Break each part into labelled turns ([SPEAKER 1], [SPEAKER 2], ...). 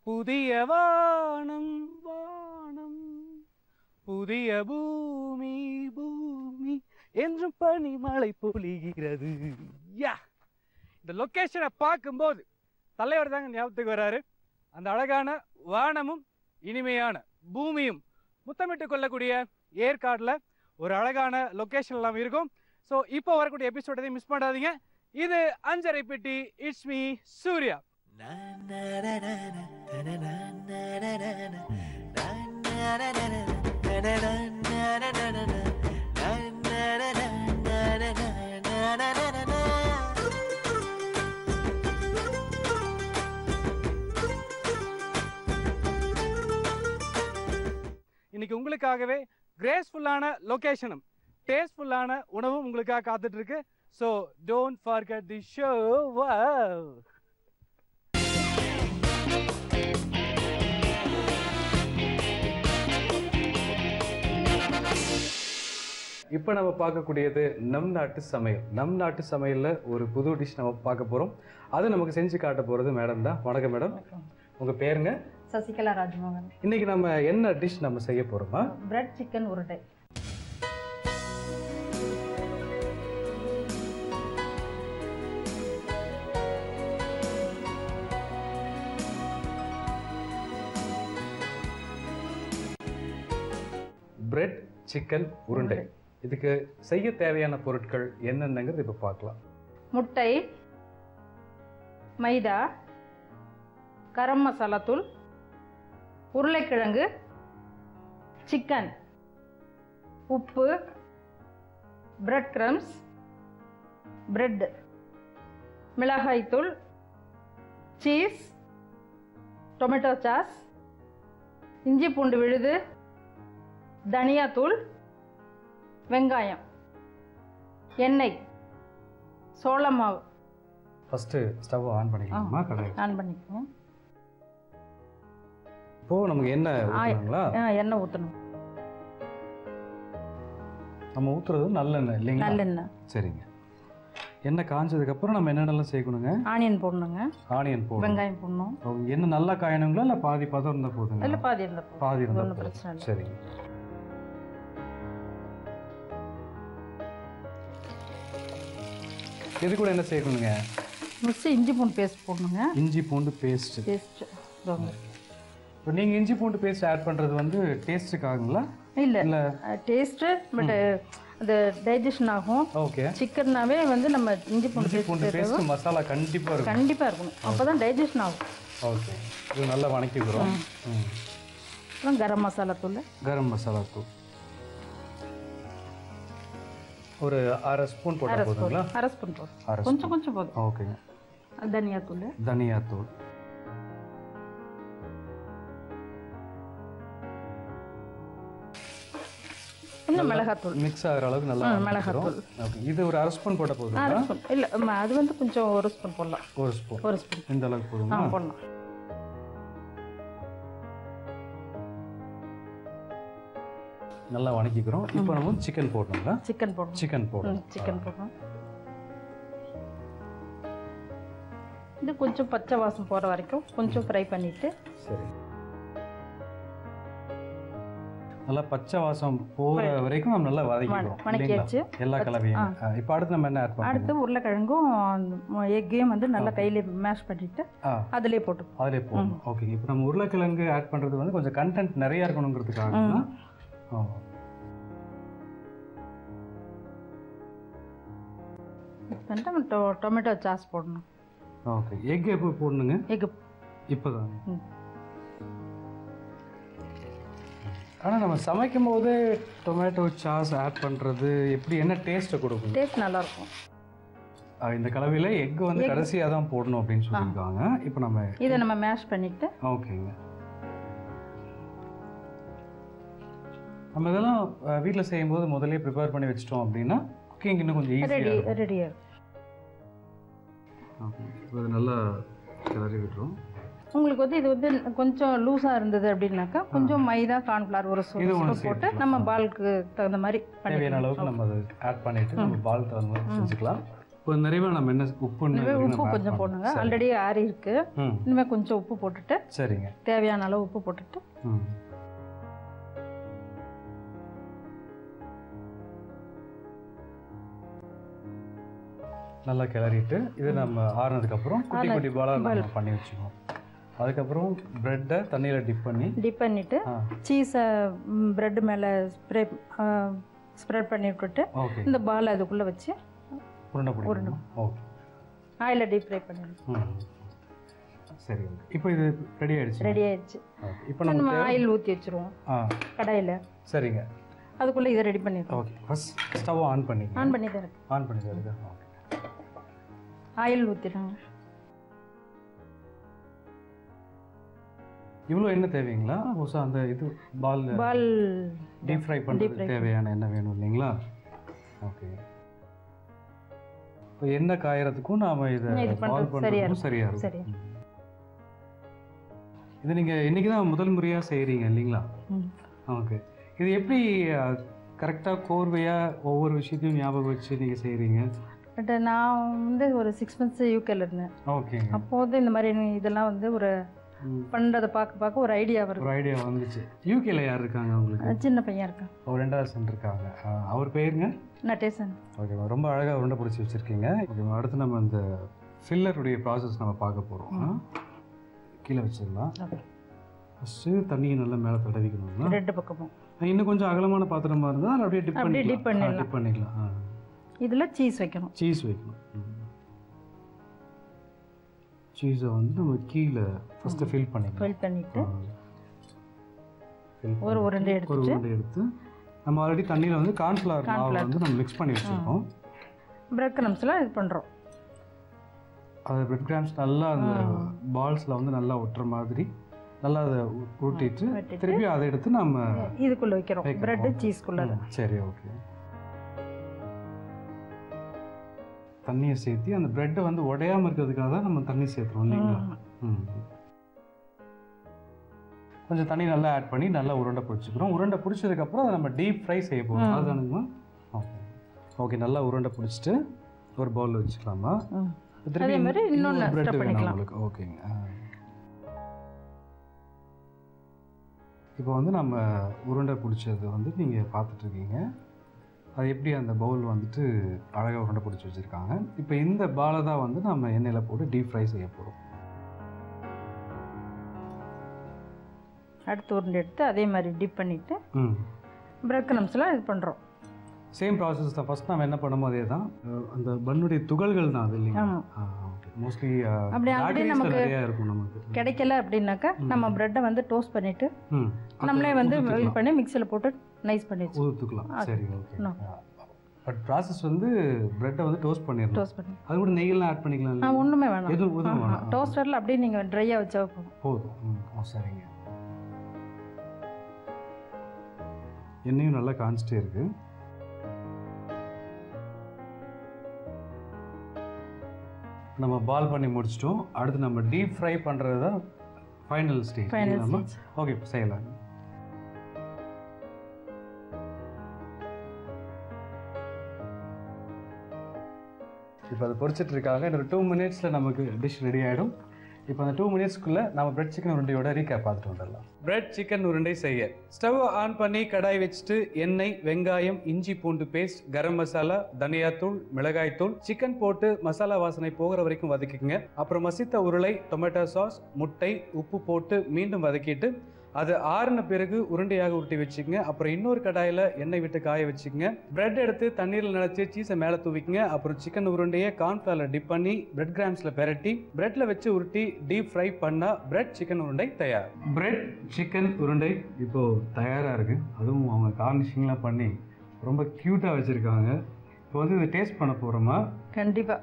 [SPEAKER 1] புதிய வானம் வானம் புதிய பூமி பூமி என்றும் பனிமழை பொழிகிறது. இந்த லொகேஷனை பார்க்கும்போது தலைவர் தாங்க ஞாபகத்துக்கு வராரு. அந்த அழகான வானமும் இனிமையான பூமியும் முத்தமிட்டு கொள்ளக்கூடிய ஏற்காடுல ஒரு அழகான லொகேஷன் எல்லாம் இருக்கும். ஸோ இப்போ வரக்கூடிய எபிசோட மிஸ் பண்ணாதீங்க. இது அஞ்சரை பெட்டி. It's me Surya. இன்னைக்கு உங்களுக்காகவே கிரேஸ்ஃபுல்லான லொகேஷனும் டேஸ்ட்ஃபுல்லான உணவும் உங்களுக்காக காத்துட்டு இருக்கு. So don't forget the show. இப்போ நம்ம பார்க்கக்கூடியது நம் நாட்டு சமையல். நம் நாட்டு சமையலில் ஒரு புது டிஷ் நம்ம பார்க்க போகிறோம். அது நமக்கு செஞ்சு காட்ட போகிறது மேடம் தான். வணக்கம் மேடம். உங்கள் பேருங்க?
[SPEAKER 2] சசிகலா ராஜ்மோகன்.
[SPEAKER 1] இன்னைக்கு நம்ம என்ன டிஷ் நம்ம செய்ய போகிறோமா?
[SPEAKER 2] பிரெட் சிக்கன் உருண்டை.
[SPEAKER 1] பிரெட் சிக்கன் உருண்டை. இதுக்கு செய்ய தேவையான பொருட்கள் என்னென்னங்கிறது இப்போ பார்க்கலாம்.
[SPEAKER 2] முட்டை, மைதா, கரம் மசாலா தூள், உருளைக்கிழங்கு, சிக்கன், உப்பு, பிரெட் கிரம்ஸ், பிரெட், மிளகாய் தூள், சீஸ், டொமேட்டோ சாஸ், இஞ்சி பூண்டு விழுது, தனியாத்தூள், வெங்காயம், எண்ணெய், சோள மாவு.
[SPEAKER 1] ஃபர்ஸ்ட் ஸ்டவ் ஆன் பண்ணிக்கலாமா? கடாய்
[SPEAKER 2] ஆன் பண்ணிக்கோங்க.
[SPEAKER 1] இப்போ நமக்கு எண்ணெய் ஊற்றணுங்களா?
[SPEAKER 2] எண்ணெய் ஊற்றணும்.
[SPEAKER 1] நம்ம ஊற்றுறது நல்லெண்ணெய் இல்லைங்களா?
[SPEAKER 2] நல்லெண்ணெய்.
[SPEAKER 1] சரிங்க. எண்ணெய் காஞ்சதுக்கப்புறம் நம்ம என்னென்னலாம் சேர்க்கணுங்க?
[SPEAKER 2] ஆனியன் போடணுங்க.
[SPEAKER 1] ஆனியன் போடணும்.
[SPEAKER 2] வெங்காயம் போடணும்.
[SPEAKER 1] எண்ணெய் நல்லா காயணுங்களா இல்லை பாதி பதம் இருந்தால் போதுங்க?
[SPEAKER 2] இல்லை பாதி இருந்தால் போதும்.
[SPEAKER 1] பாதி இருந்தால்
[SPEAKER 2] ஒன்றும் பிரச்சனை இல்லை.
[SPEAKER 1] சரிங்க. இது கூட என்ன சேர்க்கணுங்க?
[SPEAKER 2] மிக்ஸி இஞ்சி பூண்டு பேஸ்ட் போடணுங்க.
[SPEAKER 1] இஞ்சி பூண்டு பேஸ்ட். இப்போ நீங்கள் இஞ்சி பூண்டு பேஸ்ட் ஆட் பண்ணுறது வந்து டேஸ்ட்டுக்காகுங்களா?
[SPEAKER 2] இல்லை இல்லை, டேஸ்ட்டு பட் அது டைஜஷன் ஆகும்.
[SPEAKER 1] ஓகே.
[SPEAKER 2] சிக்கன்னாவே வந்து நம்ம இஞ்சி பூண்டு
[SPEAKER 1] பேஸ்ட் மசாலா கண்டிப்பாக இருக்கும்.
[SPEAKER 2] கண்டிப்பாக இருக்கணும். அப்போ தான் டைஜஷன் ஆகும்.
[SPEAKER 1] ஓகே. இது நல்லா வணக்கிக்கிறோம்.
[SPEAKER 2] அப்புறம் கரம் மசாலா தூள்.
[SPEAKER 1] கரம் மசாலா தூள் ஒரு அரை ஸ்பூன் போட்டால் போதுங்களா?
[SPEAKER 2] அரை ஸ்பூன் போதும். கொஞ்சம் கொஞ்சம் போதும்.
[SPEAKER 1] ஓகேங்க.
[SPEAKER 2] தனியாத்தூள்.
[SPEAKER 1] தனியாத்தூள்.
[SPEAKER 2] இன்னும் மிளகாத்தூள்.
[SPEAKER 1] மிக்ஸ் ஆகிற அளவுக்கு நல்லா
[SPEAKER 2] மிளகாத்தூள்.
[SPEAKER 1] ஓகே. இது ஒரு அரை ஸ்பூன் போட்டால் போதுங்களா?
[SPEAKER 2] இல்லை, அது வந்து கொஞ்சம் ஒரு ஸ்பூன் போடலாம்.
[SPEAKER 1] ஒரு ஸ்பூன்.
[SPEAKER 2] ஒரு ஸ்பூன்
[SPEAKER 1] இந்த அளவுக்கு போதுங்களா?
[SPEAKER 2] போடலாம்.
[SPEAKER 1] நல்லா வணக்கிக்கிறோம். இப்போ நம்ம சிக்கன் போடணுங்களா?
[SPEAKER 2] சிக்கன் போடணும்.
[SPEAKER 1] சிக்கன் போடணும்.
[SPEAKER 2] சிக்கன் போடணும். இது கொஞ்சம் பச்சை வாசம் போகிற வரைக்கும் கொஞ்சம் ஃப்ரை பண்ணிட்டு.
[SPEAKER 1] சரி. நல்லா பச்சை வாசம் போகிற வரைக்கும் நம்ம நல்லா
[SPEAKER 2] வதக்கியாச்சு
[SPEAKER 1] எல்லா கலவையும். இப்போ அடுத்து நம்ம என்ன ஆட் பண்ணணும்?
[SPEAKER 2] அடுத்து உருளைக்கிழங்கும் எக்கையும் வந்து நல்லா கையில மேஷ் பண்ணிட்டு அதிலே போடணும்.
[SPEAKER 1] ஓகே. இப்போ நம்ம உருளைக்கிழங்கு ஆட் பண்ணுறது வந்து கொஞ்சம் கண்டென்ட் நிறைய இருக்கணுங்கிறதுக்காக.
[SPEAKER 2] டொமேட்டோ சாஸ் போடணும்.
[SPEAKER 1] ஓகே. எக் எப்போ போடணுங்க?
[SPEAKER 2] எக்
[SPEAKER 1] இப்போதான். ஆனால் நம்ம சமைக்கும் போது டொமேட்டோ சாஸ் ஆட் பண்ணுறது எப்படி, என்ன டேஸ்ட்டை கொடுக்கும்?
[SPEAKER 2] டேஸ்ட் நல்லாயிருக்கும்.
[SPEAKER 1] இந்த கலவையில் எக் வந்து கடைசியாக தான் போடணும் அப்படின்னு சொல்லியிருக்காங்க. இப்போ நம்ம
[SPEAKER 2] இதை நம்ம மேஷ் பண்ணிவிட்டு.
[SPEAKER 1] ஓகேங்க. நம்ம இதெல்லாம் வீட்டில் செய்யும்போது முதலே ப்ரிப்பேர் பண்ணி வச்சிட்டோம் அப்படின்னா குக்கிங் இன்னும் கொஞ்சம் ஈஸியாக
[SPEAKER 2] ரெடியாக.
[SPEAKER 1] இப்போ இது நல்லா கிளறி விட்டுரும்.
[SPEAKER 2] உங்களுக்கு வந்து இது வந்து கொஞ்சம் லூஸாக இருந்தது அப்படின்னாக்கா கொஞ்சம் மைதா கார்ன்ஃப்ளவர் ஒரு ஸ்பூன் போட்டு நம்ம பாலுக்கு தகுந்த மாதிரி
[SPEAKER 1] தேவையான அளவுக்கு நம்ம அதை ஆட் பண்ணிட்டு நம்ம பால் தகுந்த மாதிரி செஞ்சுக்கலாம். இப்போ நிறைவாக நம்ம என்ன உப்பு
[SPEAKER 2] உப்பு கொஞ்சம் போடணுங்க. ஆல்ரெடி ஆறி இருக்கு. இனிமேல் கொஞ்சம் உப்பு போட்டுட்டு
[SPEAKER 1] சரிங்க
[SPEAKER 2] தேவையான அளவு உப்பு போட்டுட்டு
[SPEAKER 1] நல்லா கிளறிட்டு இது நம்ம ஆறுனதுக்கப்புறம் குட்டி குட்டி பாலாக நம்ம பண்ணி வச்சுக்கோம். அதுக்கப்புறம் ப்ரெட்டை தண்ணியில் டிப் பண்ணிவிட்டு
[SPEAKER 2] சீஸை ப்ரெட் மேலே ஸ்ப்ரெட் பண்ணி விட்டுட்டு இந்த பால் அதுக்குள்ளே வச்சு
[SPEAKER 1] உருண்டை. ஓகே,
[SPEAKER 2] ஆயிலில் டீப் ஃப்ரை பண்ணிடணும்.
[SPEAKER 1] சரி, ஓகே. இப்போ இது ரெடி ஆயிடுச்சு. இப்போ நம்ம
[SPEAKER 2] ஆயில் ஊற்றி வச்சுருவோம் கடாயில்.
[SPEAKER 1] சரிங்க,
[SPEAKER 2] அதுக்குள்ளே இதை ரெடி பண்ணிடுவோம்.
[SPEAKER 1] ஓகே, ஃபர்ஸ்ட் ஸ்டவ் ஆன் பண்ணி
[SPEAKER 2] தான் இருக்கு.
[SPEAKER 1] ஓகே,
[SPEAKER 2] ஆயில் ஊற்றிடுங்க.
[SPEAKER 1] இவ்வளோ எண்ணெய் தேவைங்களா? அந்த இது பால் டீப் ஃப்ரை பண்ணுறதுக்கு தேவையான எண்ணெய் வேணும் இல்லைங்களா? ஓகே, இப்போ எண்ணெய் காயறதுக்கும் நாம் இதை பால் பண்ணுறதுக்கும் சரியாக இருக்கும். இது நீங்கள் இன்றைக்கி தான் முதல் முறையாக செய்கிறீங்க இல்லைங்களா? ஓகே, இது எப்படி கரெக்டாக கோர்வையாக ஒவ்வொரு விஷயத்தையும் ஞாபகம் வச்சு நீங்கள் செய்கிறீங்க?
[SPEAKER 2] பட் நான் வந்து ஒரு 6 months யூகேல இருந்தேன்.
[SPEAKER 1] ஓகே,
[SPEAKER 2] அப்போது இந்த மாதிரி இதெல்லாம் வந்து ஒரு பண்ணுறதை பார்க்க ஒரு ஐடியா
[SPEAKER 1] வந்துச்சு. யூகேல யார் இருக்காங்க உங்களுக்கு?
[SPEAKER 2] சின்ன பையன் இருக்கான்,
[SPEAKER 1] ஒரு 2வது சன் இருக்காங்க. அவர் பேருங்க?
[SPEAKER 2] நட்டேசன்.
[SPEAKER 1] ஓகே, ரொம்ப அழகாக உருண்டை பிடிச்சி வச்சுருக்கீங்க. ஓகே, அடுத்து நம்ம இந்த ஃபில்லருடைய ப்ராசஸ் நம்ம பார்க்க போகிறோம். கீழே வச்சிடலாம். ஃபஸ்ட்டு தண்ணியை நல்லா மேலே தடவிக்கணும்னா
[SPEAKER 2] 2 பக்கமும்.
[SPEAKER 1] இன்னும் கொஞ்சம் அகலமான பாத்திரமாக இருந்தால் அப்படியே டிப் பண்ணிக்கலாம்.
[SPEAKER 2] இதில் சீஸ் வைக்கணும்.
[SPEAKER 1] சீஸை வந்து நம்ம கீழே ஃபஸ்ட்டு ஃபில் பண்ணிட்டு
[SPEAKER 2] ஒரு உருண்டை
[SPEAKER 1] எடுத்து நம்ம ஆல்ரெடி தண்ணியில் வந்து கார்ன்ஃப்ளவர் மாவு வந்து நம்ம மிக்ஸ் பண்ணி வச்சுருக்கோம்.
[SPEAKER 2] பிரெட் கிரம்ஸ்லாம் இது பண்ணுறோம்.
[SPEAKER 1] அது பிரெட் கிராம்ஸ் நல்லா அந்த பால்ஸில் வந்து நல்லா ஒட்டுற மாதிரி நல்லா அதை ஊட்டிட்டு திருப்பி அதை எடுத்து நம்ம
[SPEAKER 2] இதுக்குள்ளே வைக்கிறோம். பிரெட்டு சீஸ்க்குள்ளே.
[SPEAKER 1] சரி, ஓகே. தண்ணியை சேர்த்து அந்த பிரெட்டை வந்து உடையாமல் இருக்கிறதுக்காக தான் நம்ம தண்ணி சேர்த்துறோம் இல்லைங்களா? கொஞ்சம் தண்ணி நல்லா ஆட் பண்ணி நல்லா உருண்டை பிடிச்சிக்கிறோம். உருண்டை பிடிச்சதுக்கப்புறம் அதை நம்ம டீப் ஃப்ரை செய்ய போகிறோம். அதுதானுங்கம்மா? Okay, okay. நல்லா உருண்டை பிடிச்சிட்டு ஒரு பவுலில் வச்சுக்கலாமா? திருப்பி இன்னொன்று பிரெட் வேணும் உங்களுக்கு? ஓகேங்க. இப்போ வந்து நம்ம உருண்டை பிடிச்சது வந்து நீங்கள் பார்த்துட்ருக்கீங்க. அது எப்படி அந்த பவுல் வந்துட்டு அழகாக உருண்டை பிடிச்சி வச்சுருக்காங்க. இப்போ இந்த பாலை தான் வந்து நம்ம எண்ணெயில் போட்டு டீப் ஃப்ரை செய்ய போகிறோம்.
[SPEAKER 2] அடுத்து உருண்டை எடுத்து அதே மாதிரி டிப் பண்ணிவிட்டு பிரெட் கிரம்ஸ்லாம் இது பண்ணுறோம்.
[SPEAKER 1] சேம் ப்ராசஸ் தான். ஃபஸ்ட் நம்ம என்ன பண்ணமோ அதே தான். அந்த பன்னுடைய துகள்கள் தான் அது இல்லைங்களா? மோஸ்ட்லி
[SPEAKER 2] அப்படி நமக்கு கிடைக்கல அப்படின்னாக்கா நம்ம பிரெட்டை வந்து டோஸ்ட் பண்ணிவிட்டு நம்மளே வந்து இது பண்ணி மிக்சியில் போட்டு நைஸ் பண்ணி
[SPEAKER 1] ஊற்றிக்கலாம். சரி, ஓகே. பட் ப்ராசஸ் வந்து பிரெட்டை வந்து டோஸ்ட் பண்ணிடணும். அது கூட நெய்யெல்லாம் ஆட் பண்ணிக்கலாம்?
[SPEAKER 2] ஒன்றுமே வேணாம். எதுவும் வேணாம். டோஸ்டரில் அப்படியே நீங்கள் ட்ரையாக வச்சா
[SPEAKER 1] போதும். சரிங்க. எண்ணெயும் நல்லா காஞ்சிட்டே இருக்குது. நம்ம பால் பண்ணி முடிச்சிட்டோம். அடுத்து நம்ம டீப் ஃப்ரை பண்ணுறது தான் ஃபைனல் ஸ்டேஜ். ஓகே, இப்போ செய்யலாம். இப்போ அதை பொரிச்சிட்டு இருக்காங்க. இன்னொரு 2 minutesல நமக்கு டிஷ் ரெடி ஆகிடும். இப்போ அந்த 2 minutesக்குள்ளே நம்ம பிரெட் சிக்கன் உருண்டையோட ரீகேப் பார்த்துட்டு வந்துடலாம். பிரெட் சிக்கன் உருண்டை செய்ய ஸ்டவ் ஆன் பண்ணி கடாய் வச்சுட்டு எண்ணெய், வெங்காயம், இஞ்சி பூண்டு பேஸ்ட், கரம் மசாலா, தனியாத்தூள், மிளகாய்த்தூள், சிக்கன் போட்டு மசாலா வாசனை போகிற வரைக்கும் வதக்கிக்கங்க. அப்புறம் மசித்த உருளை, டொமேட்டோ சாஸ், முட்டை, உப்பு போட்டு மீண்டும் வதக்கிட்டு அது ஆறின பிறகு உருண்டையாக உருட்டி வச்சுக்கங்க. அப்புறம் இன்னொரு கடாயில் எண்ணெய் விட்டு காய வச்சுக்கங்க. பிரெட் எடுத்து தண்ணீரில் நினச்சி சீஸை மேலே தூவிக்குங்க. அப்புறம் சிக்கன் உருண்டையை கார்ன்ஃப்ளவரில் டிப் பண்ணி பிரெட் கிராம்ஸில் பெரட்டி பிரெட்டில் வச்சு உருட்டி டீப் ஃப்ரை பண்ணால் பிரெட் சிக்கன் உருண்டை தயார். பிரெட் சிக்கன் உருண்டை இப்போது தயாராக இருக்குது. அதுவும் அவங்க கார்னிஷிங்லாம் பண்ணி ரொம்ப க்யூட்டாக வச்சுருக்காங்க. இப்போ வந்து இதை டேஸ்ட் பண்ண போகிறோமா?
[SPEAKER 2] கண்டிப்பாக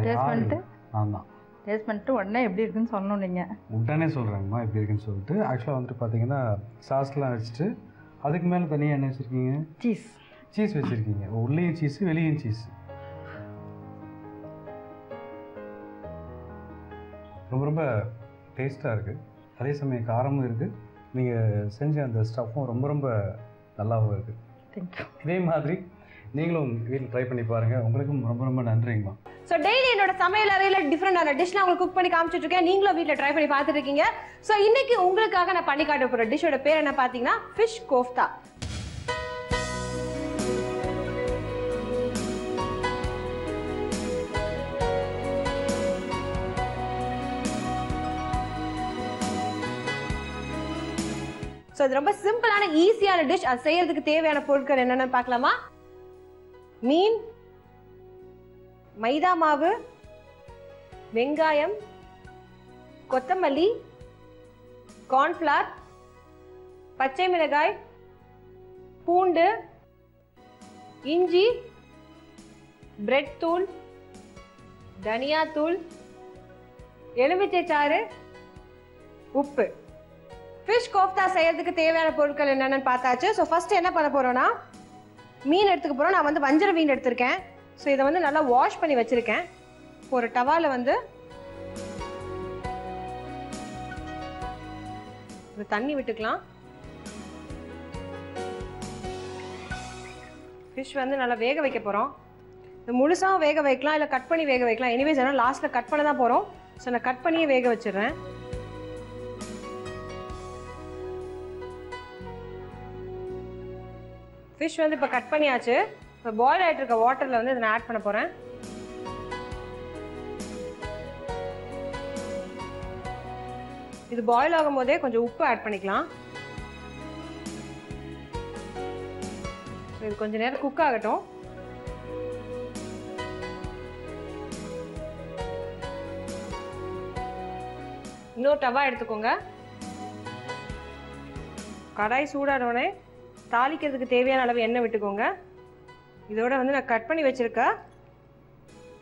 [SPEAKER 2] டேஸ்ட் பண்ணிட்டு
[SPEAKER 1] ஆமாம்
[SPEAKER 2] டேஸ்ட் பண்ணிட்டு உடனே எப்படி இருக்குன்னு சொல்லணும். நீங்கள்
[SPEAKER 1] உடனே சொல்கிறாங்கம்மா எப்படி இருக்குன்னு சொல்லிட்டு. ஆக்சுவலாக வந்துட்டு பார்த்தீங்கன்னா சாஸ்லாம் வச்சுட்டு அதுக்கு மேலே தனியாக என்ன வச்சுருக்கீங்க? சீஸ் வச்சுருக்கீங்க. உள்ளேயும் சீஸு, வெளியும் சீஸு. ரொம்ப ரொம்ப டேஸ்ட்டாக இருக்குது. அதே சமயம் காரமும் இருக்குது. நீங்கள் செஞ்ச அந்த ஸ்டஃப்பும் ரொம்ப ரொம்ப நல்லாவும் இருக்குது.
[SPEAKER 2] தேங்க்யூ.
[SPEAKER 1] இதே மாதிரி நீங்களும் வீட்டில் ட்ரை பண்ணி பாருங்கள். உங்களுக்கும் ரொம்ப ரொம்ப நன்றிங்கம்மா.
[SPEAKER 3] ஸோ டெய்லி என்னோட சமையல் அறையில் டிஃப்ரெண்டான டிஷ்லாம் உங்களுக்கு குக் பண்ணி காமிச்சிட்டு இருக்கேன். நீங்களும் வீட்டில் ட்ரை பண்ணி பார்த்துட்டு இருக்கீங்க. ஸோ இன்னைக்கு உங்களுக்காக நான் பண்ணி காட்ட போகிற டிஷ்ஷோட பேர் என்ன பார்த்தீங்கன்னா ஃபிஷ் கோஃப்தா. ஸோ இது ரொம்ப சிம்பிளான ஈஸியான டிஷ். அது செய்யறதுக்கு தேவையான பொருட்கள் என்னென்னு பார்க்கலாமா? மீன், மைதா மாவு, வெங்காயம், கொத்தமல்லி, கார்ன்ஃப்ளவர், பச்சை மிளகாய், பூண்டு, இஞ்சி, பிரெட் தூள், தனியா தூள், எலுமிச்சை சாறு, உப்பு. ஃபிஷ் கோஃப்தா செய்யறதுக்கு தேவையான பொருட்கள் என்னென்னு பார்த்தாச்சு. ஸோ ஃபர்ஸ்ட் என்ன பண்ண போறோம்னா மீன் எடுத்துக்க போறோம். நான் வந்து வஞ்சர மீன் எடுத்திருக்கேன். ஸோ இதை வந்து நல்லா வாஷ் பண்ணி வச்சிருக்கேன். ஒரு டவால வந்து தண்ணி விட்டுக்கலாம். ஃபிஷ் வந்து நல்லா வேக வைக்க போறோம். இது முழுசாக வேக வைக்கலாம், இல்லை கட் பண்ணி வேக வைக்கலாம். எனிவேஸ் ஆனால் லாஸ்ட்ல கட் பண்ண தான் போறோம். ஸோ நான் கட் பண்ணியே வேக வச்சிடுறேன். ஃபிஷ் வந்து இப்போ கட் பண்ணியாச்சு. இப்போ பாயில் ஆகிட்டு இருக்க வாட்டரில் வந்து இதை நான் ஆட் பண்ண போகிறேன். இது பாயில் ஆகும் போதே கொஞ்சம் உப்பு ஆட் பண்ணிக்கலாம். இது கொஞ்சம் நேரம் குக் ஆகட்டும். இன்னொரு டவா எடுத்துக்கோங்க. கடாய் சூடானோடனே தாளிக்கிறதுக்கு தேவையான அளவு எண்ணெய் விட்டுக்கோங்க. இதோட வந்து நான் கட் பண்ணி வச்சிருக்க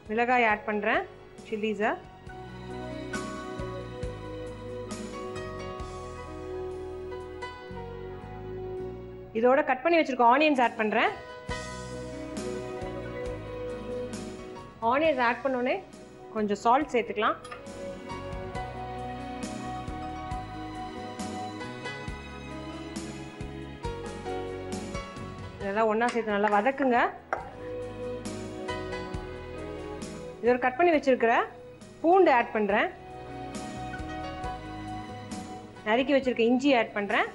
[SPEAKER 3] மிளகாய் ஆட் பண்ணுறேன், சில்லிஸை. இதோட கட் பண்ணி வச்சிருக்க ஆனியன்ஸ் ஆட் பண்ணுறேன். ஆனியன்ஸ் ஆட் பண்ணோடனே கொஞ்சம் சால்ட் சேர்த்துக்கலாம். இதெல்லாம் ஒன்றா சேர்த்து நல்லா வதக்குங்க. இது ஒரு கட் பண்ணி வச்சிருக்கிற பூண்டு ஆட் பண்ணுறேன். நறுக்கி வச்சிருக்க இஞ்சி ஆட் பண்ணுறேன்.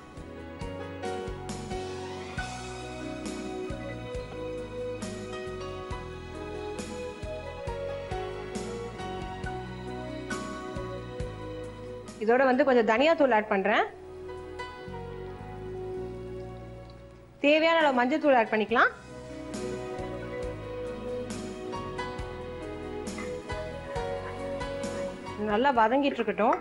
[SPEAKER 3] இதோட வந்து கொஞ்சம் தனியா தூள் ஆட் பண்ணுறேன். தேவையான அளவு மஞ்சள் தூள் ஆட் பண்ணிக்கலாம். நல்லா வதங்கிட்டு இருக்கட்டும்.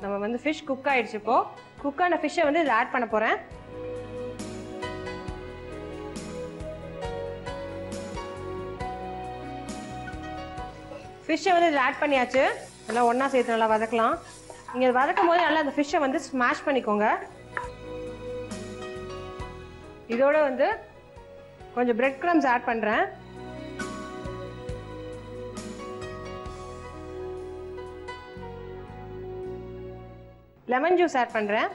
[SPEAKER 3] நம்ம வந்து ஃபிஷ் குக் ஆயிடுச்சு. இப்போ குக்கான ஃபிஷ்ஷை வந்து இதில் ஆட் பண்ண போறேன். ஃபிஷ்ஷை வந்து இதில் ஆட் பண்ணியாச்சு. நல்லா ஒன்றா சேர்த்து நல்லா வதக்கலாம். நீங்கள் வதக்கும் போது நல்லா அந்த ஃபிஷ்ஷை வந்து ஸ்மாஷ் பண்ணிக்கோங்க. இதோட வந்து கொஞ்சம் பிரெட் க்ரம்ஸ் ஆட் பண்ணுறேன். லெமன் ஜூஸ் ஆட் பண்ணுறேன்.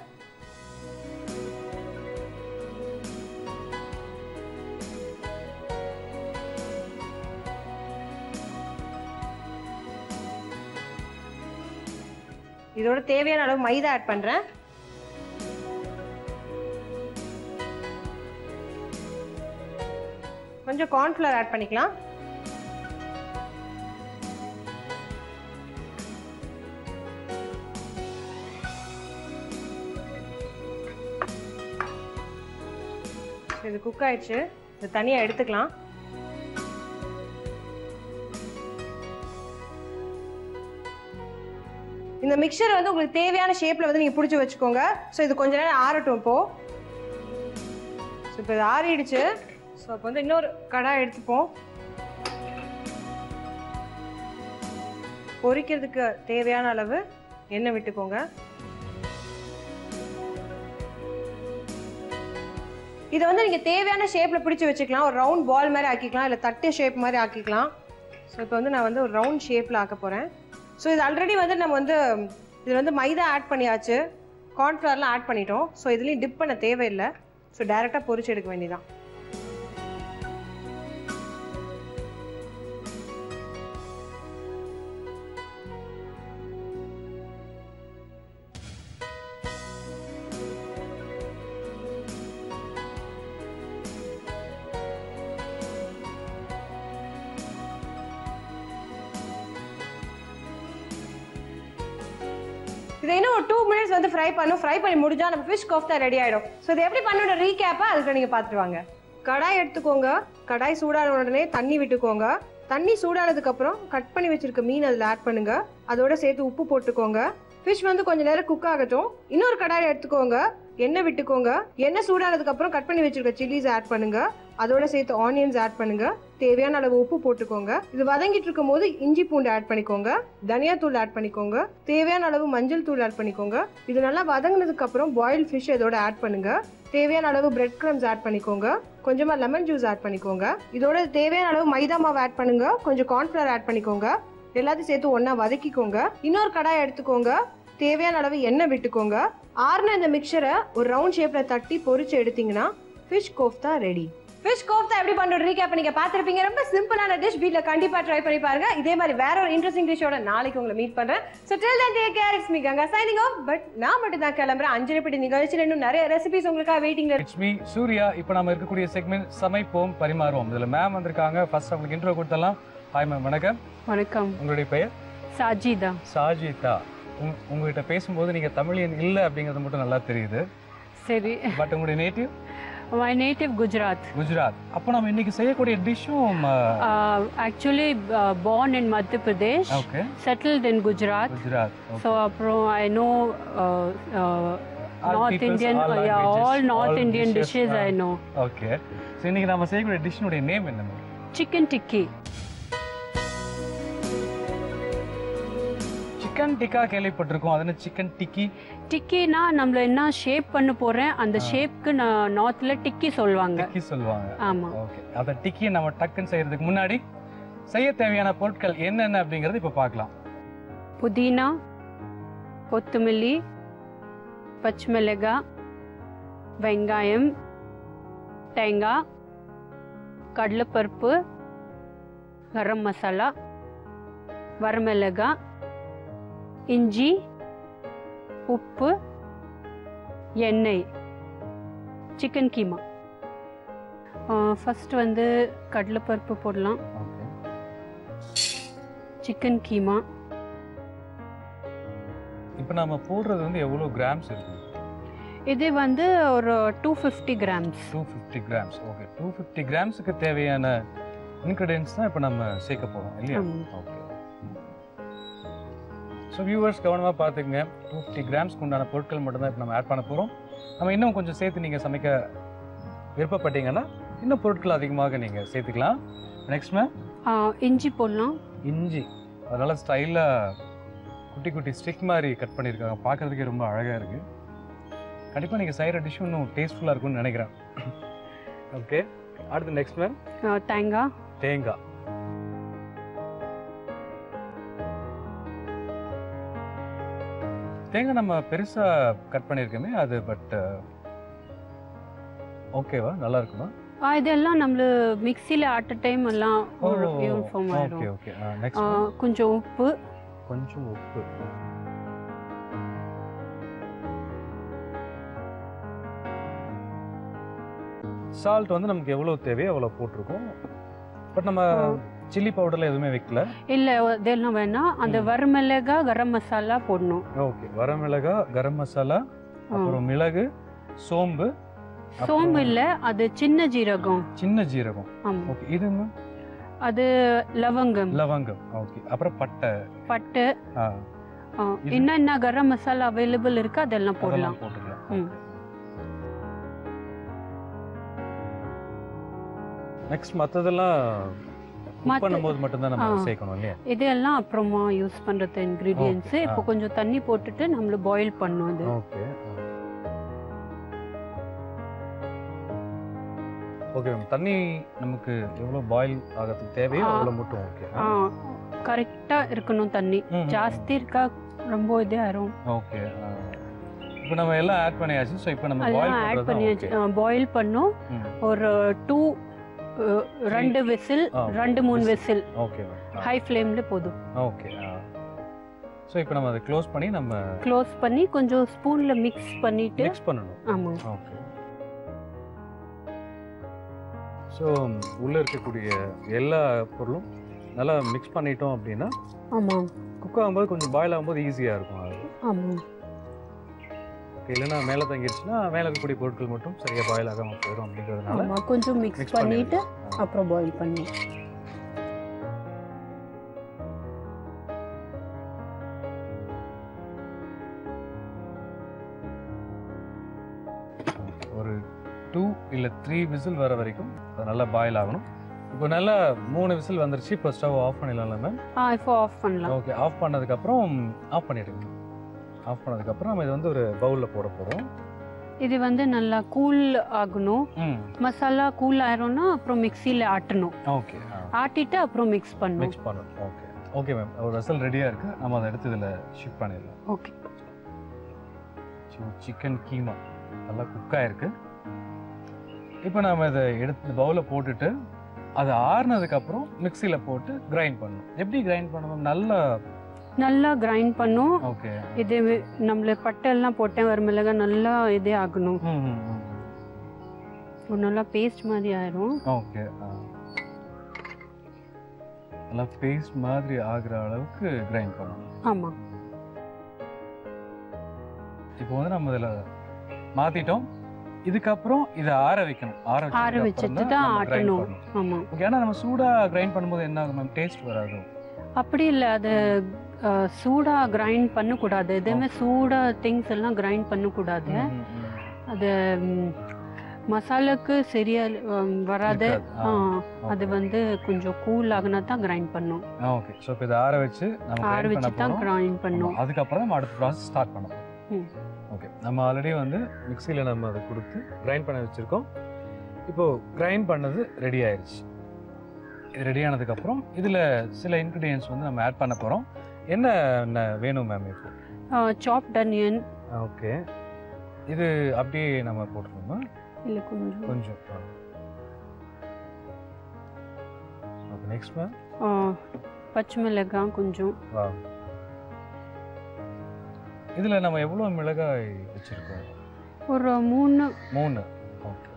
[SPEAKER 3] இதோட தேவையான அளவு மைதா ஆட் பண்றேன். கொஞ்சம் கார்ன்ஃப்ளவர் ஆட் பண்ணிக்கலாம். இது குக் ஆயிடுச்சு. இது தனியா எடுத்துக்கலாம். இந்த மிக்சரை வந்து உங்களுக்கு தேவையான ஷேப்ல வந்து நீங்க பிடிச்சி வச்சுக்கோங்க. ஸோ இது கொஞ்ச நேரம் ஆறட்டும். இப்போ இப்போ இது ஆறிடுச்சு. ஸோ அப்போ வந்து இன்னொரு கடாய் எடுத்துப்போம். பொரிக்கிறதுக்கு தேவையான அளவு எண்ணெய் விட்டுக்கோங்க. இதை வந்து நீங்க தேவையான ஷேப்ல பிடிச்சி வச்சுக்கலாம். ஒரு ரவுண்ட் பால் மாதிரி ஆக்கிக்கலாம், இல்லை தட்டு ஷேப் மாதிரி ஆக்கிக்கலாம். ஸோ இப்போ வந்து நான் வந்து ஒரு ரவுண்ட் ஷேப்ல ஆக்க போறேன். ஸோ இது ஆல்ரெடி வந்து நம்ம வந்து இதில் வந்து மைதா ஆட் பண்ணியாச்சு, கார்ன்ஃப்ளவர்லாம் ஆட் பண்ணிட்டோம். ஸோ இதுலேயும் டிப் பண்ண தேவையில்லை. ஸோ டைரெக்டாக பொரிச்சு எடுக்க வேண்டியதான். இதை இன்னும் ஒரு 2 minutes வந்து ஃப்ரை பண்ணும். ஃப்ரை பண்ணி முடிஞ்சா நம்ம ஃபிஷ் கோஃப்தா ரெடி ஆயிடும். ஸோ இது எப்படி பண்ணோட ரீகேப்பா அதுக்கு நீங்க பார்த்துட்டு வாங்க. கடாய் எடுத்துக்கோங்க. கடாய் சூடான உடனே தண்ணி விட்டுக்கோங்க. தண்ணி சூடானதுக்கு அப்புறம் கட் பண்ணி வச்சிருக்க மீன் அதில் ஆட் பண்ணுங்க. அதோட சேர்த்து உப்பு போட்டுக்கோங்க. ஃபிஷ் வந்து கொஞ்ச நேரம் குக் ஆகட்டும். இன்னொரு கடாயில் எடுத்துக்கோங்க. எண்ணெய் விட்டுக்கோங்க. எண்ணெய் சூடானதுக்கு அப்புறம் கட் பண்ணி வச்சிருக்க சில்லிஸ் ஆட் பண்ணுங்க. அதோட சேர்த்து ஆனியன்ஸ் ஆட் பண்ணுங்க. தேவையான அளவு உப்பு போட்டுக்கோங்க. இது வதங்கிட்டு இருக்கும் போது இஞ்சி பூண்டு ஆட் பண்ணிக்கோங்க. தனியா தூள் ஆட் பண்ணிக்கோங்க. தேவையான அளவு மஞ்சள் தூள் ஆட் பண்ணிக்கோங்க. இது நல்லா வதங்கினதுக்கு அப்புறம் பாயில் ஃபிஷ் இதோட ஆட் பண்ணுங்க. தேவையான அளவு பிரெட் கிரம்ஸ் ஆட் பண்ணிக்கோங்க. கொஞ்சமா லெமன் ஜூஸ் ஆட் பண்ணிக்கோங்க. இதோட தேவையான அளவு மைதா மாவு ஆட் பண்ணுங்க. கொஞ்சம் கார்ன்ஃபிளவர் ஆட் பண்ணிக்கோங்க. எல்லாத்தையும் சேர்த்து ஒண்ணா வதக்கிக்கோங்க. இன்னொரு கடாய் எடுத்துக்கோங்க. தேவையான அளவு எண்ணெய் விட்டுக்கோங்க. ஆறுன இந்த மிக்சரை ஒரு ரவுண்ட் ஷேப்ல தட்டி பொரிச்சு எடுத்தீங்கன்னா fish kofta ready. Fish kofta எப்படி பண்ற ரீகேப் நீங்க பார்த்திருப்பீங்க. ரொம்ப சிம்பிளான டிஷ். வீட்ல கண்டிப்பா ட்ரை பண்ணி பாருங்க. இதே மாதிரி வேற ஒரு இன்ட்ரெஸ்டிங் டிஷ்ஷோட நாளைக்கு உங்களை மீட் பண்றேன். So till then take care. It's me Ganga signing off. But நான் மட்டும் தான் கிளம்புறேன். 5 நிமிட நிகழ்ச்சியில இன்னும் நிறைய ரெசிபிஸ் உங்களுக்காக வெயிட்டிங்ல இருக்கு.
[SPEAKER 1] It's me Surya. இப்போ நாம இருக்கக்கூடிய செக்மெண்ட் சமைப்போம் பரிமாறுவோம். இதுல மேம் வந்திருக்காங்க. ஃபர்ஸ்ட் அவங்களுக்கு இன்ட்ரோ கொடுத்தலாம். Hi ma'am. வணக்கம்.
[SPEAKER 2] வணக்கம்.
[SPEAKER 1] உங்களுடைய பெயர்?
[SPEAKER 2] சாஜிதா.
[SPEAKER 1] சாஜிதா. உங்ககிட்ட பேசும்போது நீங்க தமிழியன் இல்லை அப்படிங்கிறது மட்டும் நல்லா தெரியுது.
[SPEAKER 2] சரி.
[SPEAKER 1] பட் உங்களுடைய native?
[SPEAKER 2] My native Gujarat.
[SPEAKER 1] Gujarat. அப்போ நம்ம இன்னைக்கு செய்யக்கூடிய டிஷ்ஷும்
[SPEAKER 2] Actually born in Madhya Pradesh.
[SPEAKER 1] Okay.
[SPEAKER 2] Settled in Gujarat.
[SPEAKER 1] Gujarat.
[SPEAKER 2] So அப்புறம் I know North
[SPEAKER 1] peoples,
[SPEAKER 2] Indian, all North Indian dishes I know.
[SPEAKER 1] Okay. So இன்னைக்கு நம்ம செய்யக்கூடிய டிஷ்னுடைய நேம் என்ன?
[SPEAKER 2] Chicken tikki.
[SPEAKER 1] சிக்கன் டிக்கா கேள்விப்பட்டிருக்கோம். அது என்ன சிக்கன் டிக்கி?
[SPEAKER 2] டிக்கினா நம்மள என்ன ஷேப் பண்ண போறேன் அந்த ஷேப்க்கு நார்த்ல டிக்கி சொல்வாங்க.
[SPEAKER 1] டிக்கி சொல்வாங்க.
[SPEAKER 2] ஆமா.
[SPEAKER 1] ஓகே. அத டிக்கியை நம்ம டக்குன்னு செய்யறதுக்கு முன்னாடி செய்ய தேவையான பொருட்கள் என்னென்ன அப்படிங்கறது இப்ப பார்க்கலாம்.
[SPEAKER 2] புதினா, கொத்தமல்லி, பச்சை மிளகாய், வெங்காயம், தேங்காய், கடலைப்பருப்பு, கரம் மசாலா, வரமிளகாய், இஞ்சி, உப்பு, எண்ணெய், சிக்கன் கீமா. ஃபர்ஸ்ட் வந்து கடலைப்பருப்பு போடலாம். சிக்கன் கீமா.
[SPEAKER 1] இப்போ நாம போடுறது வந்து எவ்வளவு கிராம்ஸ் இருக்கு?
[SPEAKER 2] இது வந்து ஒரு 250 கிராம்ஸ்.
[SPEAKER 1] 250 கிராம்ஸ். ஓகே. 250 கிராம்ஸ்க்கு தேவையான இன்கிரிடியன்ட்ஸ் தான் இப்போ நம்ம சேர்க்க போறோம் இல்லையா? ஓகே. ஸோ வியூவர்ஸ் கவனமாக பார்த்துக்குங்க. 250 கிராம்ஸ்க்கு உண்டான பொருட்கள் மட்டும்தான் இப்போ நம்ம ஆட் பண்ண போகிறோம். நம்ம இன்னும் கொஞ்சம் சேர்த்து நீங்கள் சமைக்க விருப்பப்பட்டீங்கன்னா இன்னும் பொருட்கள் அதிகமாக நீங்கள் சேர்த்துக்கலாம். Next ma'am?
[SPEAKER 2] இஞ்சி போடலாம்.
[SPEAKER 1] இஞ்சி அதனால் ஸ்டைலாக குட்டி குட்டி ஸ்டிக் மாதிரி கட் பண்ணியிருக்காங்க. பார்க்குறதுக்கே ரொம்ப அழகாக இருக்குது. கண்டிப்பாக நீங்கள் செய்கிற டிஷ் இன்னும் டேஸ்ட்ஃபுல்லாக இருக்கும்னு நினைக்கிறேன். ஓகே. அடுத்து நெக்ஸ்ட் மேம்?
[SPEAKER 2] தேங்காய்.
[SPEAKER 1] தேங்காய். தேங்காய் நம்ம பெருசாக கட் பண்ணியிருக்கோமே அது பட் ஓகேவா? நல்லா இருக்குமா?
[SPEAKER 2] இதெல்லாம் நம்மள மிக்ஸில ஆட்ட டைம் எல்லாம் ஒரு யூனிஃபார்ம் ஆயிடும்.
[SPEAKER 1] Okay okay. நெக்ஸ்ட்
[SPEAKER 2] கொஞ்சம் உப்பு.
[SPEAKER 1] கொஞ்சம் உப்பு. சால்ட் வந்து நமக்கு எவ்வளவு தேவையோ அவ்வளவு போட்டிருக்கோம். பட் நம்ம சில்லி பவுடர்ல எதுவுமே வைக்கல.
[SPEAKER 2] இல்ல இதெல்லாம் வேணாம். அந்த வரமிளகாய் கரம் மசாலா போடணும்.
[SPEAKER 1] ஓகே. வரமிளகாய் கரம் மசாலா, அப்புறம் மிளகு, சோம்பு.
[SPEAKER 2] சோம்பு இல்ல, அது சின்ன ஜீரகம்.
[SPEAKER 1] சின்ன ஜீரகம். ஓகே. இது
[SPEAKER 2] அது லவங்கம்.
[SPEAKER 1] லவங்கம். ஓகே. அப்புறம் பட்டை.
[SPEAKER 2] பட்டை. என்ன கரம் மசாலா அவைலபிள் இருக்கு அதெல்லாம் போடலாம்.
[SPEAKER 1] போட்டுக்கலாம். நெக்ஸ்ட் மத்ததெல்லாம் குக் பண்ணும்போது மட்டும் தான் நம்ம சேர்க்கணும் இல்லையா?
[SPEAKER 2] இதெல்லாம் அப்புறமா யூஸ் பண்றது இன்கிரிடியன்ட்ஸ். இப்போ கொஞ்சம் தண்ணி போட்டுட்டு நம்ம பாயில் பண்ணனும் இது.
[SPEAKER 1] ஓகே. ஓகே. தண்ணி நமக்கு எவ்வளவு பாயில் ஆகிறதுக்கு தேவையோ அவ்வளவு மட்டும். ஓகே.
[SPEAKER 2] கரெக்ட்டா இருக்கணும் தண்ணி. ஜாஸ்தி இருக்கா ரொம்ப இதே ஆகும்.
[SPEAKER 1] ஓகே. இப்போ நம்ம எல்லாம் ஆட் பண்ணியாச்சு. சோ இப்போ நம்ம
[SPEAKER 2] பாயில் பண்ணியாச்சு. பாயில் பண்ணோம் ஒரு 2 விசில் 2-3 விசில்.
[SPEAKER 1] ஓகே.
[SPEAKER 2] ஹை ஃப்ளேம்ல போதும்.
[SPEAKER 1] ஓகே. சோ இப்போ நம்ம அதை க்ளோஸ் பண்ணி
[SPEAKER 2] கொஞ்சம் ஸ்பூன்ல மிக்ஸ்
[SPEAKER 1] பண்ணனும்.
[SPEAKER 2] ஆமா.
[SPEAKER 1] ஓகே. சோ உள்ள இருக்கக்கூடிய எல்லா பொருளும் நல்லா மிக்ஸ் பண்ணிட்டோம் அப்படினா ஆமா குக் ஆகும்போது கொஞ்சம் பாயில் ஆகும்போது ஈஸியா இருக்கும் அது.
[SPEAKER 2] ஆமா.
[SPEAKER 1] ஓகே, இல்லைன்னா மேலே தங்கிடுச்சுன்னா மேலே இருக்கக்கூடிய பொருட்கள் மட்டும் சரியாக பாயில் ஆகாமல் போயிடும் அப்படிங்கிறதுனால
[SPEAKER 4] கொஞ்சம் மிக்ஸ் பண்ணிட்டு அப்புறம் பாயில் பண்ணி.
[SPEAKER 1] ஒரு 2 இல்லை 3 விசில் வர வரைக்கும் அது நல்லா பாயில் ஆகணும். இப்போ நல்லா 3 விசில் வந்துருச்சு. இப்போ ஸ்டவ் ஆஃப் பண்ணிடலாம் மேம்.
[SPEAKER 4] இப்போ ஆஃப் பண்ணலாம்.
[SPEAKER 1] ஓகே, ஆஃப் பண்ணதுக்கப்புறம் ஆஃப் பண்ணிடுங்க. ஆஃப் பண்ணதுக்கப்புறம் நம்ம இது வந்து ஒரு பவுலில் போட போகிறோம்.
[SPEAKER 4] இது வந்து நல்லா கூல் ஆகணும். மசாலா கூல் ஆயிடும்னா அப்புறம் மிக்சியில் ஆட்டணும்.
[SPEAKER 1] ஓகே,
[SPEAKER 4] ஆட்டிட்டு அப்புறம் மிக்ஸ் பண்ணணும்.
[SPEAKER 1] ஓகே ஓகே மேம், ஒரு வெசல் ரெடியாக இருக்குது. நம்ம அதை எடுத்து இதில் ஷிஃப்ட் பண்ணிடலாம்.
[SPEAKER 4] ஓகே,
[SPEAKER 1] சிக்கன் கீமா நல்லா குக் ஆயிருக்கு. இப்போ நம்ம இதை எடுத்து பவுலில் போட்டுட்டு அது ஆறுனதுக்கப்புறம் மிக்சியில் போட்டு கிரைண்ட் பண்ணணும். எப்படி கிரைண்ட் பண்ணணும்? நல்லா
[SPEAKER 4] கிரைண்ட் பண்ணும்.
[SPEAKER 1] ஓகே,
[SPEAKER 4] இது நம்மள பட்டை எல்லாம் போட்டேன் வர மிளகா நல்லா இதே ஆகணும். ஒரு நல்லா பேஸ்ட் மாதிரி ஆயிரும்.
[SPEAKER 1] ஓகே, நல்லா பேஸ்ட் மாதிரி ஆகுற அளவுக்கு கிரைண்ட் பண்ணணும்.
[SPEAKER 4] ஆமாம்.
[SPEAKER 1] இப்போ வந்து நம்ம இதில் மாற்றிட்டோம். இதுக்கப்புறம் இதை ஆற வைக்கணும்.
[SPEAKER 4] ஆற வச்சுட்டு தான் ஆட்டணும். ஆமாம்.
[SPEAKER 1] ஓகே, ஆனால் நம்ம சூடாக கிரைண்ட் பண்ணும்போது என்ன ஆகும் மேம்? டேஸ்ட் வராது.
[SPEAKER 4] அப்படி இல்லை, அது சூடாக கிரைண்ட் பண்ணக்கூடாது. எதுவுமே சூடாக திங்ஸ் எல்லாம் கிரைண்ட் பண்ணக்கூடாது. அது மசாலாக்கு சரியா வராது. அது வந்து கொஞ்சம் கூல் ஆகுனா தான் கிரைண்ட் பண்ணும்.
[SPEAKER 1] ஓகே, ஸோ இப்போ இதை ஆற வச்சு
[SPEAKER 4] தான் கிரைண்ட் பண்ணும்.
[SPEAKER 1] அதுக்கப்புறம் நம்ம அடுத்த ப்ராசஸ் ஸ்டார்ட் பண்ணணும். ஓகே, நம்ம ஆல்ரெடி வந்து மிக்சியில் நம்ம அதை கொடுத்து கிரைண்ட் பண்ண வச்சுருக்கோம். இப்போது கிரைண்ட் பண்ணது ரெடி ஆயிடுச்சு. இது ரெடி ஆனதுக்கப்புறம் இதில் சில இன்க்ரீடியன்ஸ் வந்து நம்ம ஆட் பண்ண போகிறோம். என்ன வேணும் மேம்? இப்போ
[SPEAKER 4] சாப்ட் ஆனியன்.
[SPEAKER 1] ஓகே, இது அப்படியே நம்ம போட்டுருவோமா?
[SPEAKER 4] இல்லை, கொஞ்சம்.
[SPEAKER 1] ஓகே, நெக்ஸ்ட் மேம்
[SPEAKER 4] பச்சை மிளகாய் கொஞ்சம்.
[SPEAKER 1] வா, இதில் நம்ம எவ்வளோ மிளகாய் வச்சுருக்கோம்?
[SPEAKER 4] ஒரு 3.
[SPEAKER 1] ஓகே,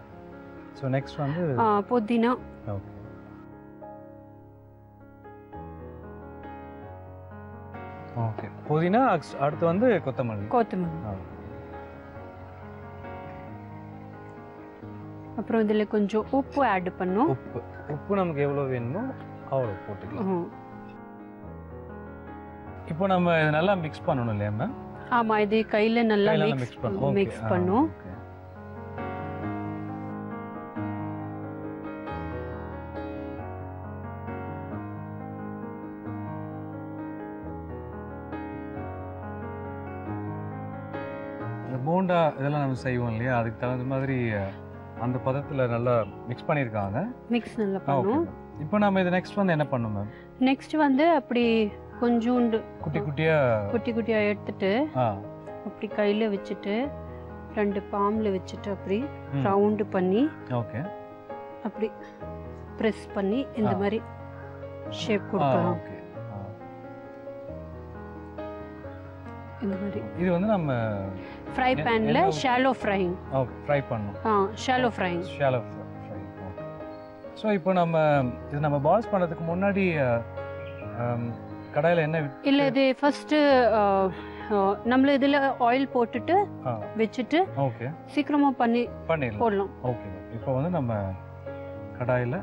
[SPEAKER 1] ஸோ நெக்ஸ்ட் வந்து
[SPEAKER 4] புதினா.
[SPEAKER 1] ஓகே, ஓகே, புதினா. அடுத்து வந்து கொத்தமல்லி.
[SPEAKER 4] அப்புறம் இதில் கொஞ்சம் உப்பு ஆட் பண்ணும்.
[SPEAKER 1] உப்பு நமக்கு எவ்வளோ வேணுமோ அவ்வளோ போட்டுக்கலாம். இப்போ நம்ம இதை நல்லா மிக்ஸ் பண்ணணும் இல்லையா மேம்?
[SPEAKER 4] ஆமாம், இது கையில் நல்லா மிக்ஸ் பண்ணும்.
[SPEAKER 1] போண்டா இதெல்லாம் நம்ம செய்வோம் இல்லையா, அதுக்கு தகுந்த மாதிரி அந்த பதத்தில் நல்லா மிக்ஸ் பண்ணியிருக்காங்க.
[SPEAKER 4] மிக்ஸ் நல்லா பண்ணும்.
[SPEAKER 1] இப்போ நம்ம இது நெக்ஸ்ட் வந்து என்ன பண்ணணும் மேம்?
[SPEAKER 4] நெக்ஸ்ட் வந்து அப்படி கொஞ்சோண்டு
[SPEAKER 1] குட்டி குட்டியாக
[SPEAKER 4] எடுத்துட்டு அப்படி கையில் வச்சுட்டு 2 பாம்ல வச்சுட்டு அப்படி ரவுண்டு பண்ணி
[SPEAKER 1] ஓகே
[SPEAKER 4] அப்படி ப்ரெஸ் பண்ணி இந்த மாதிரி ஷேப் கொடுக்கலாம்.
[SPEAKER 1] ஓகே,
[SPEAKER 4] இந்த மாதிரி
[SPEAKER 1] இது வந்து நம்ம
[SPEAKER 4] ஃப்ரை பேன்ல ஷாலோ ஃப்ரைங்.
[SPEAKER 1] ஓகே, ஃப்ரை பண்ணனும்.
[SPEAKER 4] Shallow fry.
[SPEAKER 1] ஸோ இப்போ நம்ம இது நம்ம பால்ஸ் பண்ணுறதுக்கு முன்னாடி கடாயில் என்ன
[SPEAKER 4] இல்லை, இது ஃபர்ஸ்ட் நம்மள இதில் ஆயில் போட்டுட்டு வச்சுட்டு
[SPEAKER 1] ஓகே
[SPEAKER 4] சீக்கிரமாக போடலாம்.
[SPEAKER 1] ஓகே, இப்போ வந்து நம்ம கடாயில்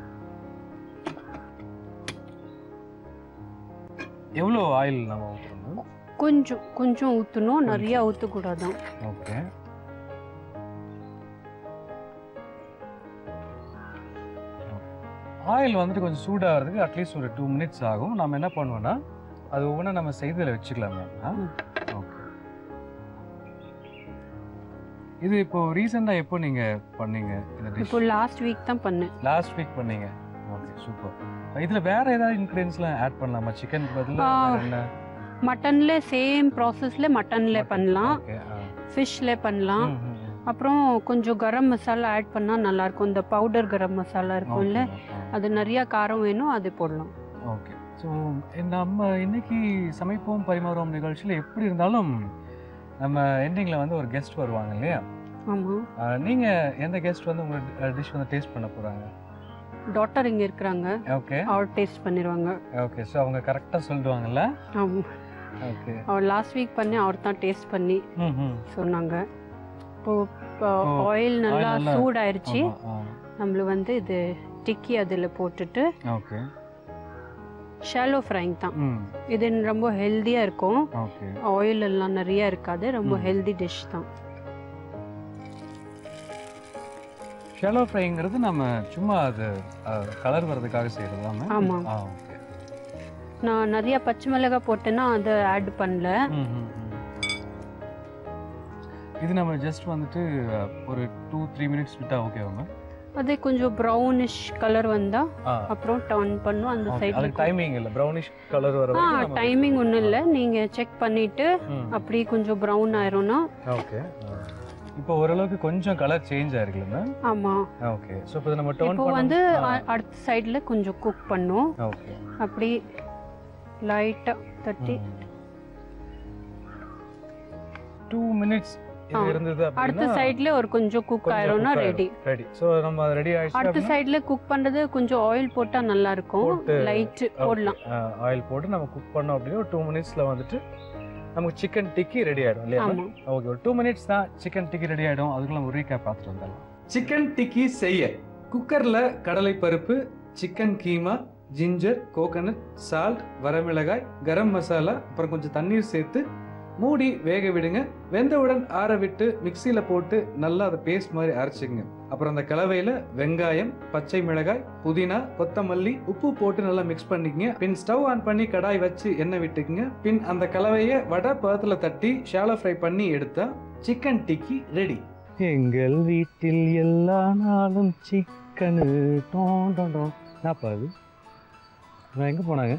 [SPEAKER 1] எவ்வளோ ஆயில் நம்ம ஊற்றணும்?
[SPEAKER 4] கொஞ்சம் ஊற்றணும், நிறையா ஊற்றக்கூடாதான்.
[SPEAKER 1] ஓகே, ஆயில் வந்துட்டு கொஞ்சம் சூடாகிறதுக்கு அட்லீஸ்ட் ஒரு 2 மினிட்ஸ் ஆகும். நம்ம என்ன பண்ணுவோம்னா அது ஒவ்வொன்றா நம்ம செய்தியில் வச்சுக்கலாம் மேம். ஓகே, இது இப்போ ரீசெண்டாக எப்போ நீங்கள் பண்ணீங்க இந்த டிஷ்?
[SPEAKER 4] இப்போ லாஸ்ட் வீக் தான் பண்ணேன்.
[SPEAKER 1] லாஸ்ட் வீக் பண்ணீங்க. Okay, super. இதில் வேறு ஏதாவது இன்க்ரீடியன்ஸ்லாம் ஆட் பண்ணலாமா? சிக்கன் பதிலாக என்ன?
[SPEAKER 4] மட்டன்ல சேம் ப்ராசஸ்ல மட்டன்ல பண்ணலாம், ஃபிஷ்ல பண்ணலாம். அப்புறம் கொஞ்சம் கரம் மசாலா ஆட் பண்ணால் நல்லாயிருக்கும். இந்த பவுடர் கரம் மசாலா இருக்கும்ல, அது நிறையா காரம் வேணும், அது போடலாம்.
[SPEAKER 1] ஓகே, ஸோ நம்ம இன்னைக்கு சமைப்போம் பரிமாறுவோம் நிகழ்ச்சியில் எப்படி இருந்தாலும் நம்ம எண்டிங்கில் வந்து ஒரு கெஸ்ட் வருவாங்க இல்லையா?
[SPEAKER 4] ஆமாம்.
[SPEAKER 1] நீங்கள் எந்த கெஸ்ட் வந்து உங்கள் டிஷ் வந்து டேஸ்ட் பண்ண போகிறாங்க?
[SPEAKER 4] டாக்டர் இங்கே இருக்கிறாங்க.
[SPEAKER 1] ஓகே,
[SPEAKER 4] அவர் டேஸ்ட் பண்ணிடுவாங்க.
[SPEAKER 1] ஓகே, ஸோ அவங்க கரெக்டாக சொல்லிடுவாங்கல்ல?
[SPEAKER 4] ஆமாம்.
[SPEAKER 1] ஓகே,
[SPEAKER 4] அவர் லாஸ்ட் வீக் பண்ணி அவர் தான் டேஸ்ட் பண்ணி சொன்னாங்க. இப்போ ஆயில் நல்லா சூடாயிருச்சு. நம்மள வந்து இது டிக்கி அதில் போட்டுட்டு
[SPEAKER 1] ஓகே
[SPEAKER 4] ஷாலோ ஃப்ரைங் தான். இது ரொம்ப ஹெல்த்தியாக இருக்கும். ஆயில் எல்லாம் நிறைய இருக்காது. ரொம்ப ஹெல்தி டிஷ் தான்.
[SPEAKER 1] ஷாலோ ஃப்ரைங்கிறது நம்ம சும்மா அது கலர் வர்றதுக்காக செய்யறதா?
[SPEAKER 4] ஆமாம்.
[SPEAKER 1] ஓகே.
[SPEAKER 4] நான் நிறைய பச்சை மிளகாய் போட்டேன்னா அதை ஆட் பண்ணல.
[SPEAKER 1] இது நம்ம ஜஸ்ட் வந்துட்டு ஒரு 2-3 மினிட்ஸ் விட்டா ஓகேவாங்க?
[SPEAKER 4] அது கொஞ்சம் ப்ரௌனிஷ் கலர் வந்தா அப்புறம் டர்ன் பண்ணும். அந்த சைடுல
[SPEAKER 1] அதுக்கு டைமிங் இல்ல, ப்ரௌனிஷ் கலர் வர வரைக்கும்
[SPEAKER 4] டைமிங் ஒண்ணும் இல்ல. நீங்க செக் பண்ணிட்டு அப்படி கொஞ்சம் ப்ரௌன் ஆயிரும்னா
[SPEAKER 1] ஓகே. இப்போ ஓரளவுக்கு கொஞ்சம் கலர் சேஞ்ச் ஆயிருக்குல்ல?
[SPEAKER 4] ஆமா.
[SPEAKER 1] ஓகே. சோ இப்போ நம்ம டர்ன்
[SPEAKER 4] இப்போ வந்து அடுத்த சைடுல கொஞ்சம் குக் பண்ணும்.
[SPEAKER 1] ஓகே.
[SPEAKER 4] அப்படி லைட்டா தட்டி
[SPEAKER 1] 2 மினிட்ஸ் இருந்தது அப்படினா
[SPEAKER 4] அடுத்த சைடுல ஒரு கொஞ்சம் குக் ஆயிரும்னா ரெடி.
[SPEAKER 1] சோ நம்ம அது ரெடி ஆயிடுச்சு.
[SPEAKER 4] அடுத்த சைடுல குக் பண்றது கொஞ்சம் ஆயில் போட்டா நல்லா இருக்கும். லைட் போடலாம்.
[SPEAKER 1] ஆயில் போட்டு நம்ம குக் பண்ணோம் அப்படினா ஒரு 2 மினிட்ஸ்ல வந்துட்டு நமக்கு சிக்கன் டிக்கி ரெடி ஆயிடும் இல்லையா? ஓகே. ஒரு 2 மினிட்ஸ் தான் சிக்கன் டிக்கி ரெடி ஆயிடும். அதுக்குள்ள நம்ம ரீகேப் பார்த்துட்டு வந்துடலாம். சிக்கன் டிக்கி செய்ய குக்கர்ல கடலை பருப்பு, chicken keema, ginger, coconut, salt, வரமிளகாய், கரம் மசாலா, அப்புறம் கொஞ்சம் தண்ணீர் சேர்த்து மூடி வேக விடுங்க. வெந்தவுடன் ஆற விட்டு மிக்சியில போட்டு நல்லா அதை பேஸ்ட் மாதிரி அரைச்சிக்கங்க. அப்புறம் அந்த கலவையில வெங்காயம், பச்சை மிளகாய், புதினா, கொத்தமல்லி, உப்பு போட்டு நல்லா மிக்ஸ் பண்ணிக்கங்க. பின் ஸ்டவ் ஆன் பண்ணி கடாய் வச்சு எண்ணெய் விட்டுக்குங்க. பின் அந்த கலவையை வடை பதத்துல தட்டி ஷாலோ ஃப்ரை பண்ணி எடுத்தா சிக்கன் டிக்கி ரெடி. எங்கள் வீட்டில் எல்லா நாளும் சிக்கனு நாப்பாது. நான் எங்க போனாங்க?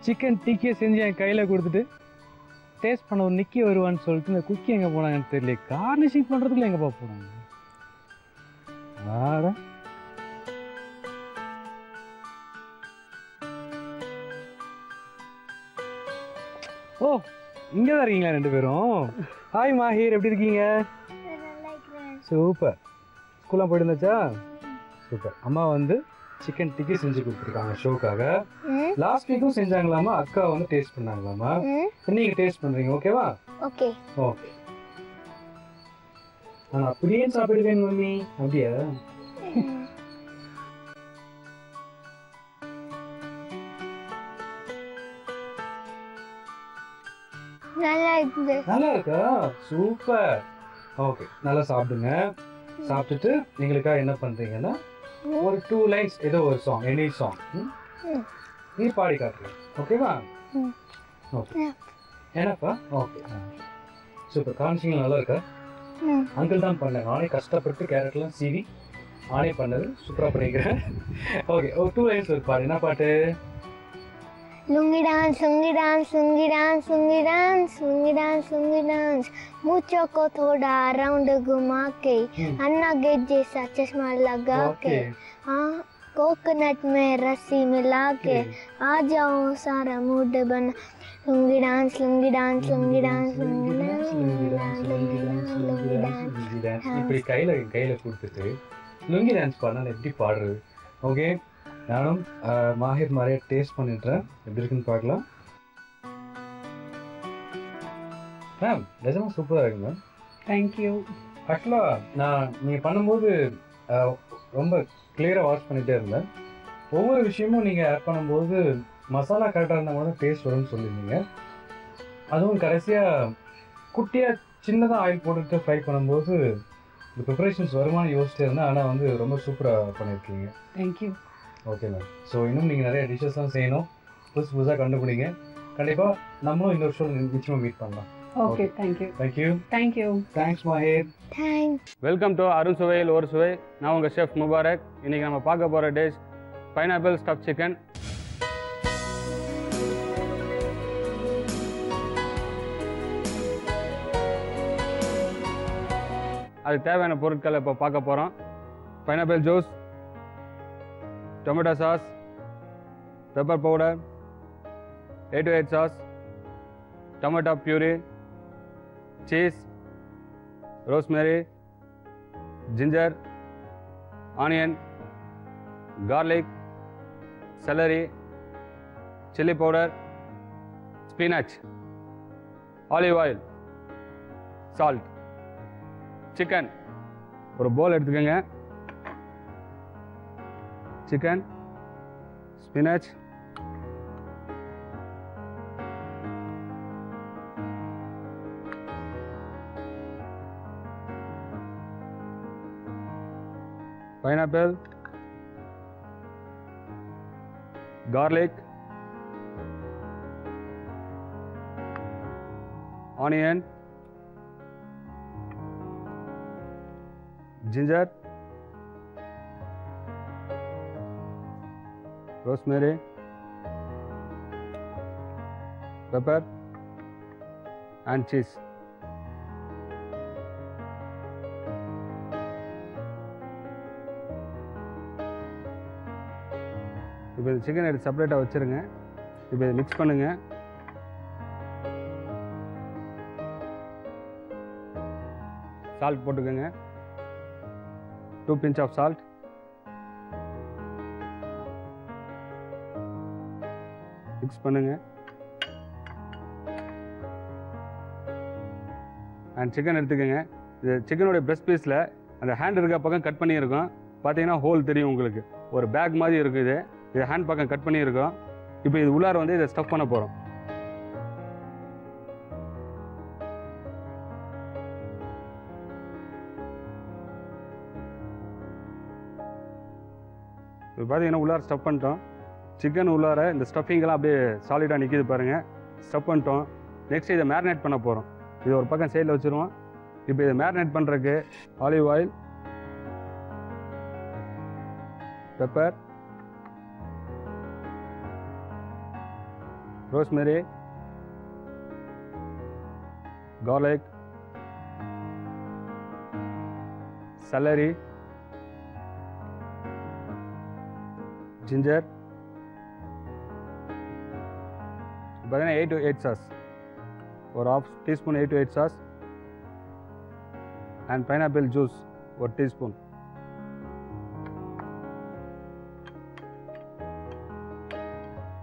[SPEAKER 1] சிக்கன் டிக்கியை செஞ்சு என் கையில கொடுத்துட்டு டேஸ்ட் பண்ண ஒரு நிக்கி வருவான்னு சொல்லிட்டு இந்த குக்கி எங்கே போனாங்கன்னு தெரியல. கார்னிஷிங் பண்ணுறதுக்குள்ள எங்கே போனாங்க? ஓ, இங்கே தான் இருக்கீங்களா 2 பேரும்? ஹாய் மாஹிர், எப்படி இருக்கீங்க? சூப்பர். ஸ்கூல்லாம் போயிட்டு இருந்தாச்சா? சூப்பர். அம்மா வந்து சிக்கன் டிக்கி செஞ்சு கொடுத்துருக்காங்க ஷோக்காக. லாஸ்ட் வீக்கும் செஞ்சாங்களாமா, அக்கா வந்து டேஸ்ட் பண்ணாங்களாமா. நீங்க டேஸ்ட் பண்றீங்க, ஓகேவா?
[SPEAKER 5] ஓகே.
[SPEAKER 1] ஓகே. நான் அப்படியே சாப்பிடுவேன் மம்மி. அப்படியா?
[SPEAKER 5] நல்லா இருக்கு.
[SPEAKER 1] நல்லா இருக்கா? சூப்பர். ஓகே, நல்லா சாப்பிடுங்க. சாப்பிட்டுட்டு நீங்களுக்காக என்ன பண்றீங்கன்னா ஒரு 2 லைன்ஸ் ஏதோ ஒரு சாங், எனி சாங் நீ பாடி காட்டுறீங்க, ஓகேவா? ஓகே. என்னப்பா? ஓகே. சூப்பர். கான்சிங் நல்லா இருக்கா? அங்கிள் தான் பண்ணேன். நானே கஷ்டப்பட்டு கேரட்லாம் சீவி நானே பண்ணது. சூப்பராக பண்ணிக்கிறேன். ஓகே. ஒரு 2 லைன்ஸ் ஒரு பாடு. என்ன பாட்டு?
[SPEAKER 5] Lungi dance, lungi dance, lungi dance, lungi dance, lungi dance, lungi dance. मूंछों को थोड़ा राउंड घुमा के, अन्ना गेट जैसा चश्मा लगा के, हाँ कोकोनट में रस्सी मिला के, आ जाओ सारा मूड बना. Lungi dance, lungi dance, lungi dance, lungi dance, lungi dance, lungi dance, lungi dance.
[SPEAKER 1] இப்படி கையில கொடுத்துட்டு லுங்கி டான்ஸ் பாடினா எப்படி பாடுறது? ஓகே. நானும் மாஹிர் மாதிரியே டேஸ்ட் பண்ணிடுறேன். எப்படி இருக்குன்னு பார்க்கலாம். மேம், நிஜமாக சூப்பராக இருக்கு மேம்.
[SPEAKER 4] தேங்க்யூ.
[SPEAKER 1] ஆக்சுவலாக நீங்கள் பண்ணும்போது ரொம்ப கிளியராக வாஷ் பண்ணிகிட்டே இருந்தேன். ஒவ்வொரு விஷயமும் நீங்கள் ஆட் பண்ணும்போது மசாலா கரெக்டாக இருந்தால் கூட டேஸ்ட் வரும்னு சொல்லியிருந்தீங்க. அதுவும் கடைசியாக குட்டியாக சின்னதாக ஆயில் போட்டுட்டு ஃப்ரை பண்ணும்போது இந்த ப்ரிப்பரேஷன்ஸ் வருமானு யோசிச்சிட்டே இருந்தேன். ஆனால் வந்து ரொம்ப சூப்பராக பண்ணியிருக்கீங்க.
[SPEAKER 4] தேங்க்யூ.
[SPEAKER 1] Okay ma'am. ஸோ இன்னும் நீங்கள் நிறைய டிஷ்ஷஸ்லாம் செய்யணும், புதுசாக கண்டுபிடிங்க. கண்டிப்பாக நம்மளும் இன்னொரு ஷோ நிச்சயமாக மீட் பண்ணலாம்.
[SPEAKER 4] Okay. Thank you.
[SPEAKER 1] Thank you.
[SPEAKER 4] Thank you.
[SPEAKER 1] Thanks Mahir.
[SPEAKER 5] Thanks.
[SPEAKER 6] Welcome to Arun சுவையில் ஒரு சுவை. நான் உங்கள் ஷெஃப் முபாரக். இன்றைக்கி நம்ம பார்க்க போகிற டிஷ் பைனாப்பிள் ஸ்டஃப் சிக்கன். அதுக்கு தேவையான பொருட்களை இப்போ பார்க்க போகிறோம். Pineapple juice, tomato sauce, pepper powder, A2 sauce, tomato puree, cheese, rosemary, ginger, onion, garlic, celery, chili powder, spinach, olive oil, salt. Chicken ஒரு பவுல் எடுத்துக்கோங்க. Chicken, spinach, pineapple, garlic, onion, ginger, rosemary, pepper and cheese. இப்போ இந்த chicken எடுத்து செப்பரேட்டாக வச்சுருங்க. இப்போ இதை mix பண்ணுங்கள். சால்ட் போட்டுக்கோங்க. 2 pinch ஆஃப் சால்ட். மிக்ஸ் பண்ணுங்க. அண்ட் சிக்கன் எடுத்துக்கோங்க. இது சிக்கனுடைய பிரஸ்ட் பீஸில் அந்த ஹேண்ட் இருக்க பக்கம் கட் பண்ணியிருக்கோம். பார்த்தீங்கன்னா ஹோல் தெரியும் உங்களுக்கு. ஒரு பேக் மாதிரி இருக்குது. இது ஹேண்ட் பக்கம் கட் பண்ணியிருக்கோம். இப்போ இது உள்ளார வந்து இதை ஸ்டஃப் பண்ண போகிறோம். இப்போ பார்த்தீங்கன்னா உள்ளார ஸ்டஃப் பண்ணிட்டோம். சிக்கன் உள்ளார இந்த ஸ்டஃபிங்கெல்லாம் அப்படியே சாலிடாக நிற்கிது பாருங்கள். ஸ்டஃப் பண்ணிட்டோம். நெக்ஸ்ட் இதை மேரினேட் பண்ண போகிறோம். இது ஒரு பக்கம் சைடில் வச்சுருவோம். இப்போ இதை மேரினேட் பண்ணுறதுக்கு olive oil, pepper, rosemary, garlic, celery, ginger, பார்த்தீங்கன்னா 8 to 8 sauce, ஒரு half teaspoon 8 to 8 sauce and pineapple juice ஒரு teaspoon.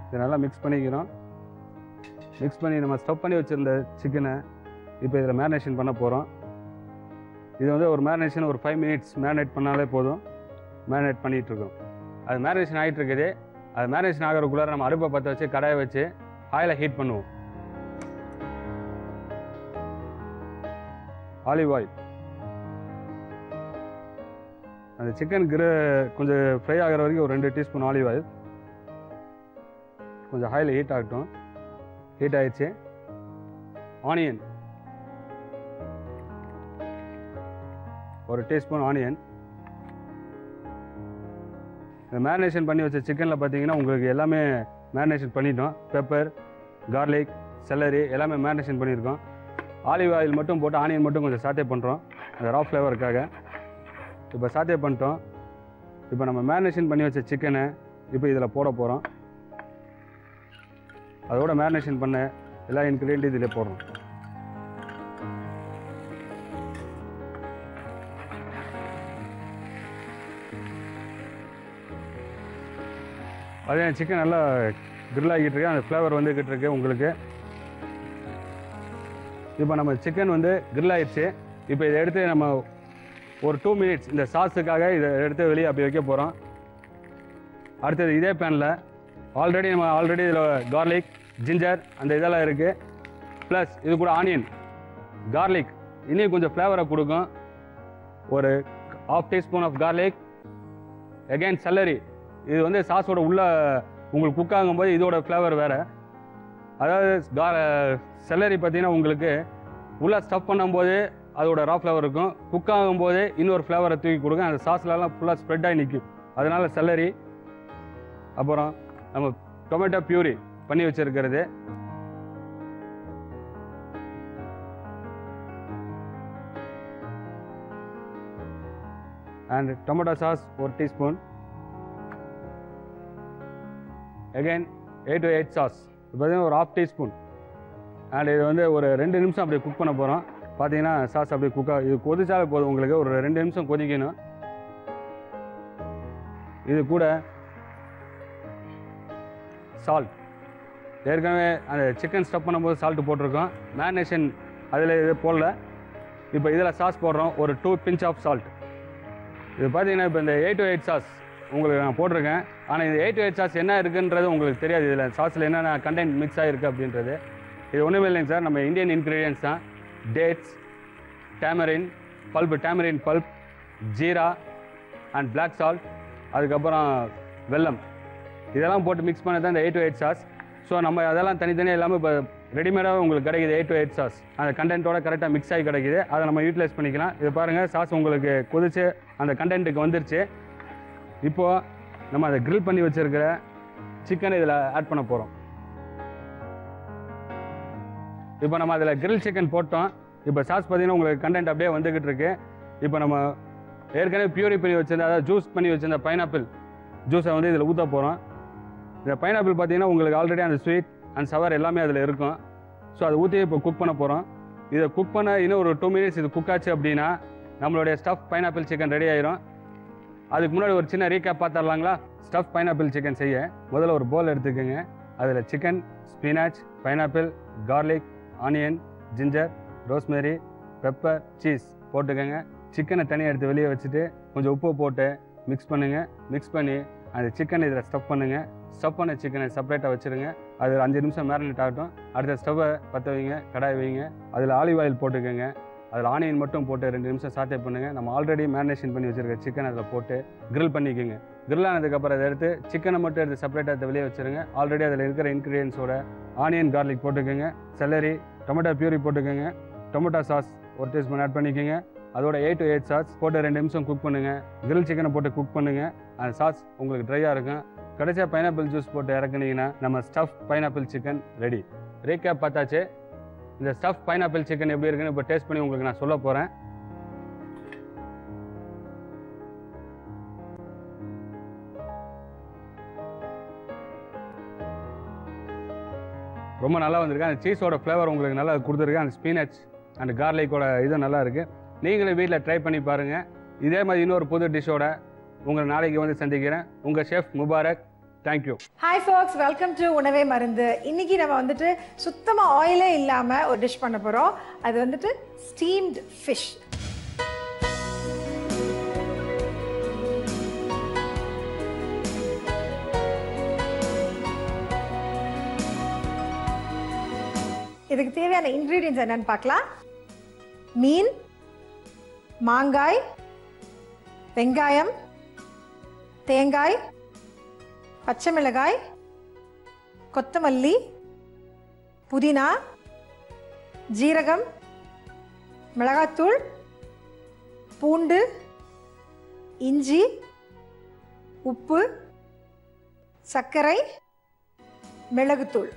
[SPEAKER 6] இதை நல்லா மிக்ஸ் பண்ணிக்கிறோம். மிக்ஸ் பண்ணி நம்ம ஸ்டஃப் பண்ணி வச்சுருந்த சிக்கனை இப்போ இதில் மேரினேஷன் பண்ண போகிறோம். இது வந்து ஒரு மேரினேஷன் ஒரு 5 minutes மேரினேட் பண்ணாலே போதும். மேரினேட் பண்ணிகிட்ருக்கோம். அது மேரினேஷன் ஆகிட்டு இருக்குது. அது மேரினேஷன் ஆகிறதுக்குள்ளார நம்ம அடுப்பை பற்ற வச்சு கடாயை வச்சு ஆயிலை ஹீட் பண்ணுவோம். ஆலிவ் ஆயில், அந்த சிக்கன் கொஞ்சம் ஃப்ரை ஆகிற வரைக்கும் ஒரு 2 teaspoon ஆலிவ் ஆயில். கொஞ்சம் ஆயில் ஹீட் ஆகட்டும். ஹீட் ஆகிடுச்சு. ஆனியன் ஒரு டீஸ்பூன் ஆனியன். இந்த மேரினேஷன் பண்ணி வச்ச சிக்கனில் பார்த்தீங்கன்னா உங்களுக்கு எல்லாமே மேரினேஷன் பண்ணிட்டோம். பெப்பர், கார்லிக், செல்லரி எல்லாமே மேரினேஷன் பண்ணியிருக்கோம். ஆலிவ் ஆயில் மட்டும் போட்டு ஆனியன் மட்டும் கொஞ்சம் சாட்டே பண்ணுறோம் அந்த ரா ஃப்ளேவருக்காக. இப்போ சாட்டே பண்ணிட்டோம். இப்போ நம்ம மேரினேஷன் பண்ணி வச்ச சிக்கனை இப்போ இதில் போட போகிறோம். அதோட மேரினேஷன் பண்ண எல்லா இன்க்ரீடியன்ட்டும் இதில் போடுறோம். அதே சிக்கன் நல்லா கிரில் ஆகிட்டு இருக்கு. அந்த ஃப்ளேவர் வந்துக்கிட்டு இருக்கு உங்களுக்கு. இப்போ நம்ம சிக்கன் வந்து கிரில் ஆகிடுச்சு. இப்போ இதை எடுத்து நம்ம ஒரு 2 minutes இந்த சாஸுக்காக இதை எடுத்து வெளியே அப்படி வைக்க போகிறோம். அடுத்தது இதே பேனில் ஆல்ரெடி இதில் கார்லிக், ஜிஞ்சர் அந்த இதெல்லாம் இருக்குது. ப்ளஸ் இது கூட ஆனியன், கார்லிக் இன்னும் கொஞ்சம் ஃப்ளேவரை கொடுக்கும். ஒரு 1/2 teaspoon of garlic. Again celery. இது வந்து சாஸோட உள்ள உங்களுக்கு குக் ஆகும்போது இதோட ஃப்ளேவர் வேறு. அதாவது செல்லரி பார்த்தீங்கன்னா உங்களுக்கு உள்ளே ஸ்டஃப் பண்ணும்போது அதோட ரா ஃப்ளேவர் இருக்கும். குக் ஆகும்போது இன்னொரு ஃப்ளேவரை தூக்கி கொடுக்கும். அந்த சாஸ்லலாம் ஃபுல்லாக ஸ்ப்ரெட் ஆகி நிற்கும். அதனால் செல்லரி. அப்புறம் நம்ம டொமேட்டோ பியூரி பண்ணி வச்சுருக்கிறது. அண்ட் டொமேட்டோ சாஸ் ஒரு டீஸ்பூன். அகெயின் 8 to 8 சாஸ் பார்த்தீங்கன்னா ஒரு 1/2 teaspoon. அண்ட் இது வந்து ஒரு 2 நிமிஷம் அப்படியே குக் பண்ண போகிறோம். பார்த்தீங்கன்னா சாஸ் அப்படியே இது கொதிச்சாலே போதும் உங்களுக்கு. ஒரு 2 நிமிஷம் கொதிக்கணும். இது கூட சால்ட், ஏற்கனவே அந்த சிக்கன் ஸ்டஃப் பண்ணும்போது சால்ட்டு போட்டிருக்கோம். மேரினேஷன் அதில் இது போடல. இப்போ இதில் சாஸ் போடுறோம், ஒரு 2 pinch ஆஃப் சால்ட். இது பார்த்தீங்கன்னா இப்போ இந்த 8 to 8 சாஸ் உங்களுக்கு நான் போட்டிருக்கேன். ஆனால் இந்த 8 to 8 சாஸ் என்ன இருக்குன்றது உங்களுக்கு தெரியாது. இதில் சாஸில் என்னென்ன கண்டென்ட் மிக்ஸ் ஆகிருக்கு அப்படின்றது. இது ஒன்றுமே இல்லைங்க சார், நம்ம இந்தியன் இன்க்ரீடியன்ஸ் தான். Dates, tamarind pulp, jeera and black salt, அதுக்கப்புறம் வெல்லம், இதெல்லாம் போட்டு மிக்ஸ் பண்ணது தான் இந்த 8 to 8 சாஸ். ஸோ நம்ம அதெல்லாம் தனித்தனியாக எல்லாமே இப்போ ரெடிமேடாக உங்களுக்கு கிடைக்குது 8 to 8 சாஸ். அந்த கண்டென்ட்டோட கரெக்டாக மிக்ஸ் ஆகி கிடைக்குது. அதை நம்ம யூட்டிலைஸ் பண்ணிக்கலாம். இது பாருங்கள், சாஸ் உங்களுக்கு கொதிச்சு அந்த கண்டென்ட்டுக்கு வந்துருச்சு. இப்போது நம்ம அதை grill பண்ணி வச்சுருக்கிற சிக்கனை இதில் ஆட் பண்ண போகிறோம். இப்போ நம்ம அதில் grill சிக்கன் போட்டோம். இப்போ சாஸ் பார்த்தீங்கன்னா உங்களுக்கு கண்டென்ட் அப்படியே வந்துக்கிட்டு இருக்கு. இப்போ நம்ம ஏற்கனவே பியூரி பண்ணி வச்சுருந்த, அதாவது ஜூஸ் பண்ணி வச்சுருந்த பைனாப்பிள் ஜூஸை வந்து இதில் ஊற்ற போகிறோம். இந்த பைனாப்பிள் பார்த்தீங்கன்னா உங்களுக்கு ஆல்ரெடி அந்த ஸ்வீட் அண்ட் சவர் எல்லாமே அதில் இருக்கும். ஸோ அதை ஊற்றி இப்போ குக் பண்ண போகிறோம். இதை குக் பண்ண இன்னும் ஒரு 2 minutes இது குக் ஆச்சு அப்படின்னா நம்மளுடைய ஸ்டஃப் பைனாப்பிள் சிக்கன் ரெடி ஆயிரும். அதுக்கு முன்னாடி ஒரு சின்ன ரீகேப் பார்த்துடலாங்களா? ஸ்டஃப் பைனாப்பிள் சிக்கன் செய்ய முதல்ல ஒரு பவுல் எடுத்துக்கோங்க. அதில் chicken, spinach, pineapple, garlic, onion, ginger, rosemary, pepper, cheese போட்டுக்கோங்க. சிக்கனை தனியாக எடுத்து வெளியே வச்சுட்டு கொஞ்சம் உப்பு போட்டு மிக்ஸ் பண்ணுங்கள். மிக்ஸ் பண்ணி அந்த சிக்கனை இதில் ஸ்டஃப் பண்ணுங்கள். ஸ்டஃப் பண்ண சிக்கனை செப்பரேட்டாக வச்சுருங்க. அது 5 நிமிஷம் மேரினேட் ஆகட்டும். அடுத்த ஸ்டவ்வை பற்ற வைங்க, கடாய் வைங்க. அதில் ஆலிவ் ஆயில் போட்டுக்கோங்க. அதில் ஆனியன் மட்டும் போட்டு 2 நிமிஷம் சாட்டே பண்ணுங்கள். நம்ம ஆல்ரெடி மேரினேஷன் பண்ணி வச்சுருக்க சிக்கன் அதில் போட்டு grill பண்ணிக்கோங்க. grill ஆனதுக்கப்புறம் அதை எடுத்து சிக்கனை மட்டும் எடுத்து செப்பரேட்டாக வெளியே வச்சுருங்க. ஆல்ரெடி அதில் இருக்கிற இன்க்ரீடியன்ஸோட ஆனியன், கார்லிக் போட்டுக்கோங்க. செல்லரி, டொமேட்டோ பியூரி போட்டுக்கோங்க. டொமேட்டோ சாஸ் 1 டீஸ்பூன் ஆட் பண்ணிக்கோங்க. அதோட 8 to 8 சாஸ் போட்டு 2 நிமிஷம் குக் பண்ணுங்கள். grill சிக்கனை போட்டு குக் பண்ணுங்கள். அந்த சாஸ் உங்களுக்கு ட்ரையாக இருக்கும். கடைசியாக பைனாப்பிள் ஜூஸ் போட்டு இறக்குனீங்கன்னா நம்ம stuff pineapple chicken ready. Recap பார்த்தாச்சு. இந்த ஸ்டஃப் பைனாப்பிள் சிக்கன் எப்படி இருக்குன்னு இப்போ டேஸ்ட் பண்ணி உங்களுக்கு நான் சொல்ல போகிறேன். ரொம்ப நல்லா வந்திருக்கு. அந்த சீஸோட ஃப்ளேவர் உங்களுக்கு நல்லா கொடுத்துருக்கு. அந்த ஸ்பீனச் அண்ட் கார்லிக்கோட இது நல்லா இருக்குது. நீங்களும் வீட்டில் ட்ரை பண்ணி பாருங்கள். இதே மாதிரி இன்னொரு புது டிஷ்ஷோட உங்களை நாளைக்கு வந்து சந்திக்கிறேன். உங்கள் chef Mubarak. Thank you.
[SPEAKER 7] Hi folks, welcome to Unave Marundhu. இன்னைக்கு நம்ம வந்துட்டு சுத்தமாக ஆயிலே இல்லாமல் ஒரு டிஷ் பண்ண போகிறோம். அது வந்துட்டு ஸ்டீம்டு ஃபிஷ். இதுக்கு தேவையான இன்க்ரீடியன்ஸ் என்னன்னு பார்க்கலாம். மீன், மாங்காய், வெங்காயம், தேங்காய், பச்சை மிளகாய், கொத்தமல்லி, புதினா, ஜீரகம், மிளகாத்தூள், பூண்டு, இஞ்சி, உப்பு, சர்க்கரை, மிளகுத்தூள்.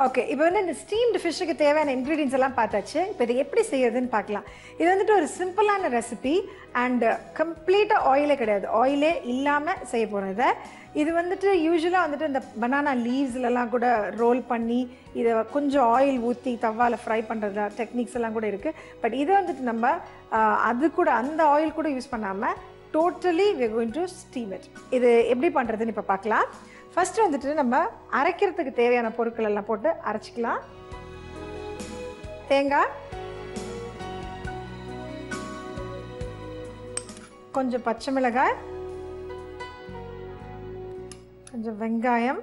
[SPEAKER 7] ஓகே, இப்போ வந்து இந்த ஸ்டீம்டு ஃபிஷ்ஷுக்கு தேவையான இன்க்ரீடியன்ஸ் எல்லாம் பார்த்தாச்சு. இப்போ இதை எப்படி செய்யறதுன்னு பார்க்கலாம். இது வந்துட்டு ஒரு சிம்பிளான ரெசிபி அண்ட் கம்ப்ளீட்டாக ஆயிலே கிடையாது. ஆயிலே இல்லாமல் செய்ய போகிறத. இது வந்துட்டு யூஸ்வலாக வந்துட்டு இந்த பனானா லீவ்ஸ்லலாம் கூட ரோல் பண்ணி இதை கொஞ்சம் ஆயில் ஊற்றி தவாவில் ஃப்ரை பண்ணுறது டெக்னிக்ஸ் எல்லாம் கூட இருக்குது. பட் இதை வந்துட்டு நம்ம அது கூட அந்த ஆயில் கூட யூஸ் பண்ணாமல் totally we are going to steam it. இது எப்படி பண்ணுறதுன்னு இப்போ பார்க்கலாம். ஃபஸ்ட்டு வந்துட்டு நம்ம அரைக்கிறதுக்கு தேவையான பொருட்கள் எல்லாம் போட்டு அரைச்சிக்கலாம். தேங்காய், கொஞ்சம் பச்சை மிளகாய், கொஞ்சம் வெங்காயம்,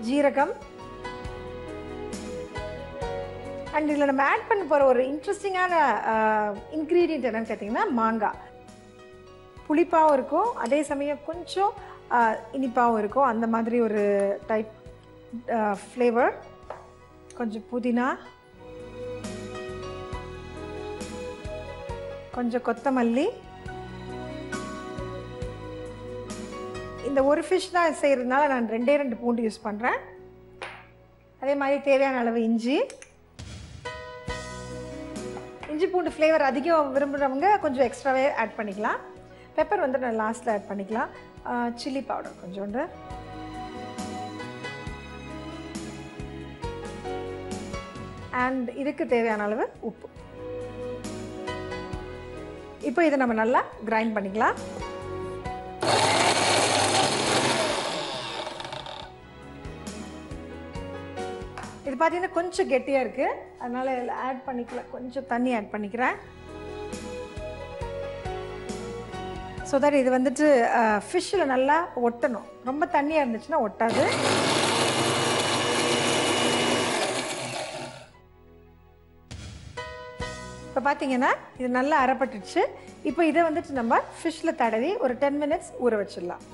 [SPEAKER 7] ஜீரகம் அண்ட் இதில் நம்ம ஆட் பண்ண போகிற ஒரு இன்ட்ரெஸ்டிங்கான இன்க்ரீடியன்ட் என்னன்னு கேட்டிங்கன்னா மாங்காய். புளிப்பாகவும் இருக்கும், அதே சமயம் கொஞ்சம் இனிப்பாகவும் இருக்கும். அந்த மாதிரி ஒரு டைப் ஃப்ளேவர். கொஞ்சம் புதினா, கொஞ்சம் கொத்தமல்லி. இந்த ஒரு ஃபிஷ் தான் செய்கிறதுனால நான் 2 பூண்டு யூஸ் பண்ணுறேன். அதே மாதிரி தேவையான அளவு இஞ்சி. இஞ்சி பூண்டு ஃப்ளேவர் அதிகம் விரும்புகிறவங்க கொஞ்சம் எக்ஸ்ட்ராவே ஆட் பண்ணிக்கலாம். பெப்பர் வந்து நான் லாஸ்ட்டில் ஆட் பண்ணிக்கலாம். சில்லி பவுடர் கொஞ்சோண்டு. அண்ட் இதுக்கு தேவையான அளவு உப்பு. இப்போ இதை நம்ம நல்லா கிரைண்ட் பண்ணிக்கலாம். இது பார்த்தீங்கன்னா கொஞ்சம் கெட்டியாக இருக்குது, அதனால் இதில் ஆட் பண்ணிக்கல, கொஞ்சம் தண்ணி ஆட் பண்ணிக்கிறேன். ஸோ தட் இது வந்துட்டு ஃபிஷ்ஷில் நல்லா ஒட்டணும். ரொம்ப தண்ணியாக இருந்துச்சுன்னா ஒட்டாது. இப்போ பார்த்தீங்கன்னா இது நல்லா அரைப்பட்டுச்சு. இப்போ இதை வந்துட்டு நம்ம ஃபிஷ்ஷில் தடவி ஒரு 10 மினிட்ஸ் ஊற வச்சிடலாம்.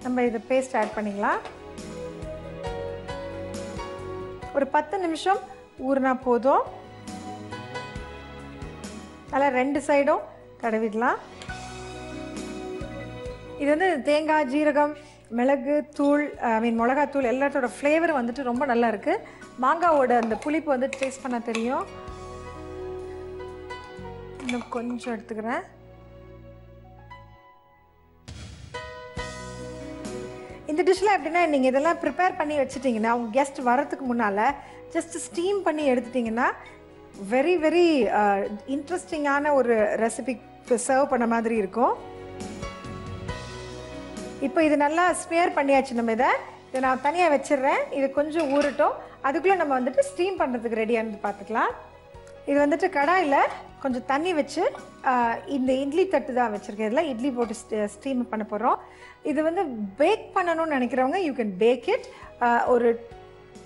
[SPEAKER 7] நம்ம இதை பேஸ்ட் ஆட் பண்ணிக்கலாம். ஒரு 10 நிமிஷம் ஊறினா போதும். நல்லா 2 சைடும் தடவிடலாம். இது வந்து தேங்காய், ஜீரகம், மிளகு தூள், மிளகாத்தூள் எல்லாத்தோட ஃப்ளேவர் வந்துட்டு ரொம்ப நல்லா இருக்குது. மாங்காவோட அந்த புளிப்பு வந்து டேஸ்ட் பண்ண தெரியும். இன்னும் கொஞ்சம் எடுத்துக்கிறேன். இந்த டிஷ்ஷில் எப்படின்னா நீங்கள் இதெல்லாம் ப்ரிப்பேர் பண்ணி வச்சுட்டிங்கன்னா அவங்க கெஸ்ட் வரத்துக்கு முன்னால் ஜஸ்ட் ஸ்டீம் பண்ணி எடுத்துட்டிங்கன்னா வெரி வெரி இன்ட்ரெஸ்டிங்கான ஒரு ரெசிபி சர்வ் பண்ண மாதிரி இருக்கும். இப்போ இது நல்லா ஸ்மியர் பண்ணியாச்சு. நம்ம இதை நான் தனியாக வச்சிடுறேன். இது கொஞ்சம் ஊறட்டும். அதுக்குள்ளே நம்ம வந்துட்டு ஸ்டீம் பண்ணுறதுக்கு ரெடியானது பார்த்துக்கலாம். இது வந்துட்டு கடாயில் கொஞ்சம் தண்ணி வச்சு இந்த இட்லி தட்டு தான் வச்சுருக்கேன். இதில் இட்லி போட்டு ஸ்டீம் பண்ண போகிறோம். இது வந்து பேக் பண்ணணும்னு நினைக்கிறவங்க யூ கேன் பேக் இட். ஒரு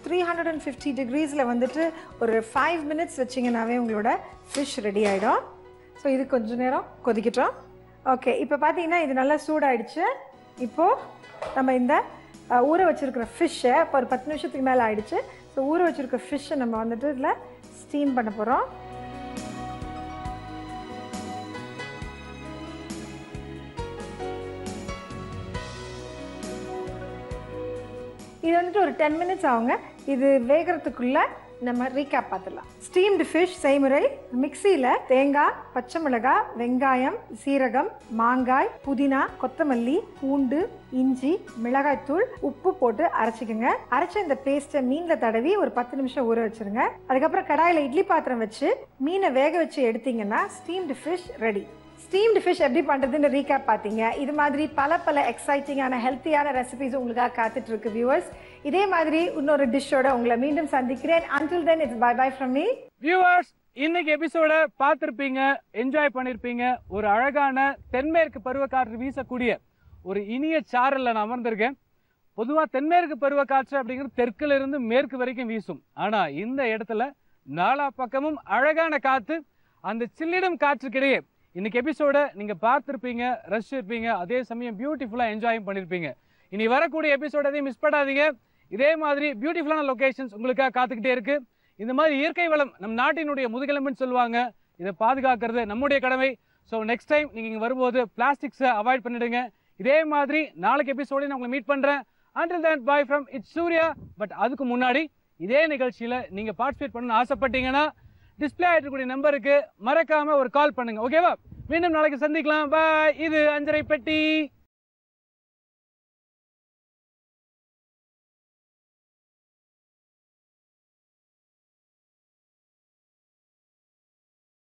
[SPEAKER 7] 350 டிகிரீஸில் வந்துட்டு ஒரு 5 மினிட்ஸ் வச்சிங்கன்னாவே உங்களோட ஃபிஷ் ரெடி ஆகிடும். ஸோ இது கொஞ்சம் நேரம் கொதிக்கட்டும். ஓகே, இப்போ பார்த்தீங்கன்னா இது நல்லா சூடாயிடுச்சு. இப்போது நம்ம இந்த ஊற வச்சுருக்கிற ஃபிஷ்ஷை இப்போ ஒரு 10 நிமிஷத்துக்கு மேலே ஆயிடுச்சு. ஸோ ஊற வச்சுருக்க ஃபிஷ்ஷை நம்ம வந்துட்டு இதில் ஸ்டீம் பண்ண போகிறோம். இது வந்துட்டு ஒரு 10 மினிட்ஸ் ஆகுங்க. இது வேகிறதுக்குள்ளே நம்ம ரீகேப் பார்த்துடலாம். ஸ்டீம்டு ஃபிஷ் செய்முறை: மிக்சியில் தேங்காய், பச்சை மிளகாய், வெங்காயம், சீரகம், மாங்காய், புதினா, கொத்தமல்லி, பூண்டு, இஞ்சி, மிளகாய்த்தூள், உப்பு போட்டு அரைச்சிக்கோங்க. அரைச்ச இந்த பேஸ்ட்டை மீனில் தடவி ஒரு 10 நிமிஷம் ஊற வச்சுருங்க. அதுக்கப்புறம் கடாயில் இட்லி பாத்திரம் வச்சு மீனை வேக வச்சு எடுத்தீங்கன்னா steamed fish ready. Steamed fish எப்படி பண்ணுறதுன்னு ரீகேப் பார்த்தீங்க. இது மாதிரி பல எக்ஸைட்டிங்கான ஹெல்த்தியான ரெசிபிஸ் உங்களுக்காக காத்துட்டு இருக்கு வியூவர்ஸ். இதே மாதிரி இன்னொரு டிஷ்ஷோட உங்களை மீண்டும் சந்திக்கிறேன். Until then, it's bye bye from me.
[SPEAKER 1] Viewers, இன்னைக்கு எபிசோட பார்த்துருப்பீங்க, என்ஜாய் பண்ணியிருப்பீங்க. ஒரு அழகான தென்மேற்கு பருவக்காற்று வீசக்கூடிய ஒரு இனிய சாரல்ல நான் அமர்ந்திருக்கேன். பொதுவாக தென்மேற்கு பருவக்காற்று அப்படிங்கிறது தெற்குல இருந்து மேற்கு வரைக்கும் வீசும். ஆனா இந்த இடத்துல நாலா பக்கமும் அழகான காத்து, அந்த சில்லிடம் காற்றுக்கிடையே இன்னைக்கு எபிசோட நீங்க பார்த்துருப்பீங்க, ரசிச்சிருப்பீங்க, அதே சமயம் பியூட்டிஃபுல்லா என்ஜாயும் பண்ணிருப்பீங்க. இனி வரக்கூடிய எபிசோட எதையும் மிஸ் பண்ணாதீங்க. இதே மாதிரி பியூட்டிஃபுல்லான லொகேஷன்ஸ் உங்களுக்காக காத்துக்கிட்டே இருக்கு. இந்த மாதிரி இயற்கை வளம் நம் நாட்டினுடைய முதுகெலும்புன்னு சொல்லுவாங்க. இதை பாதுகாக்கிறது நம்முடைய கடமை. ஸோ நெக்ஸ்ட் டைம் நீங்க இங்க வரும்போது பிளாஸ்டிக்ஸை அவாய்ட் பண்ணிடுங்க. இதே மாதிரி நாளைக்கு எபிசோட நான் உங்களை மீட் பண்றேன். Until then, bye from It's Surya. But அதுக்கு முன்னாடி இதே நிகழ்ச்சியில நீங்க பார்ட்டிசிபேட் பண்ணணும்னு ஆசைப்பட்டீங்கன்னா டிஸ்பிளே ஆகிட்டு இருக்கக்கூடிய நம்பருக்கு மறக்காம ஒரு கால் பண்ணுங்க. ஓகேவா? மீண்டும் நாளைக்கு சந்திக்கலாம். பாய். இது அஞ்சரை பெட்டி.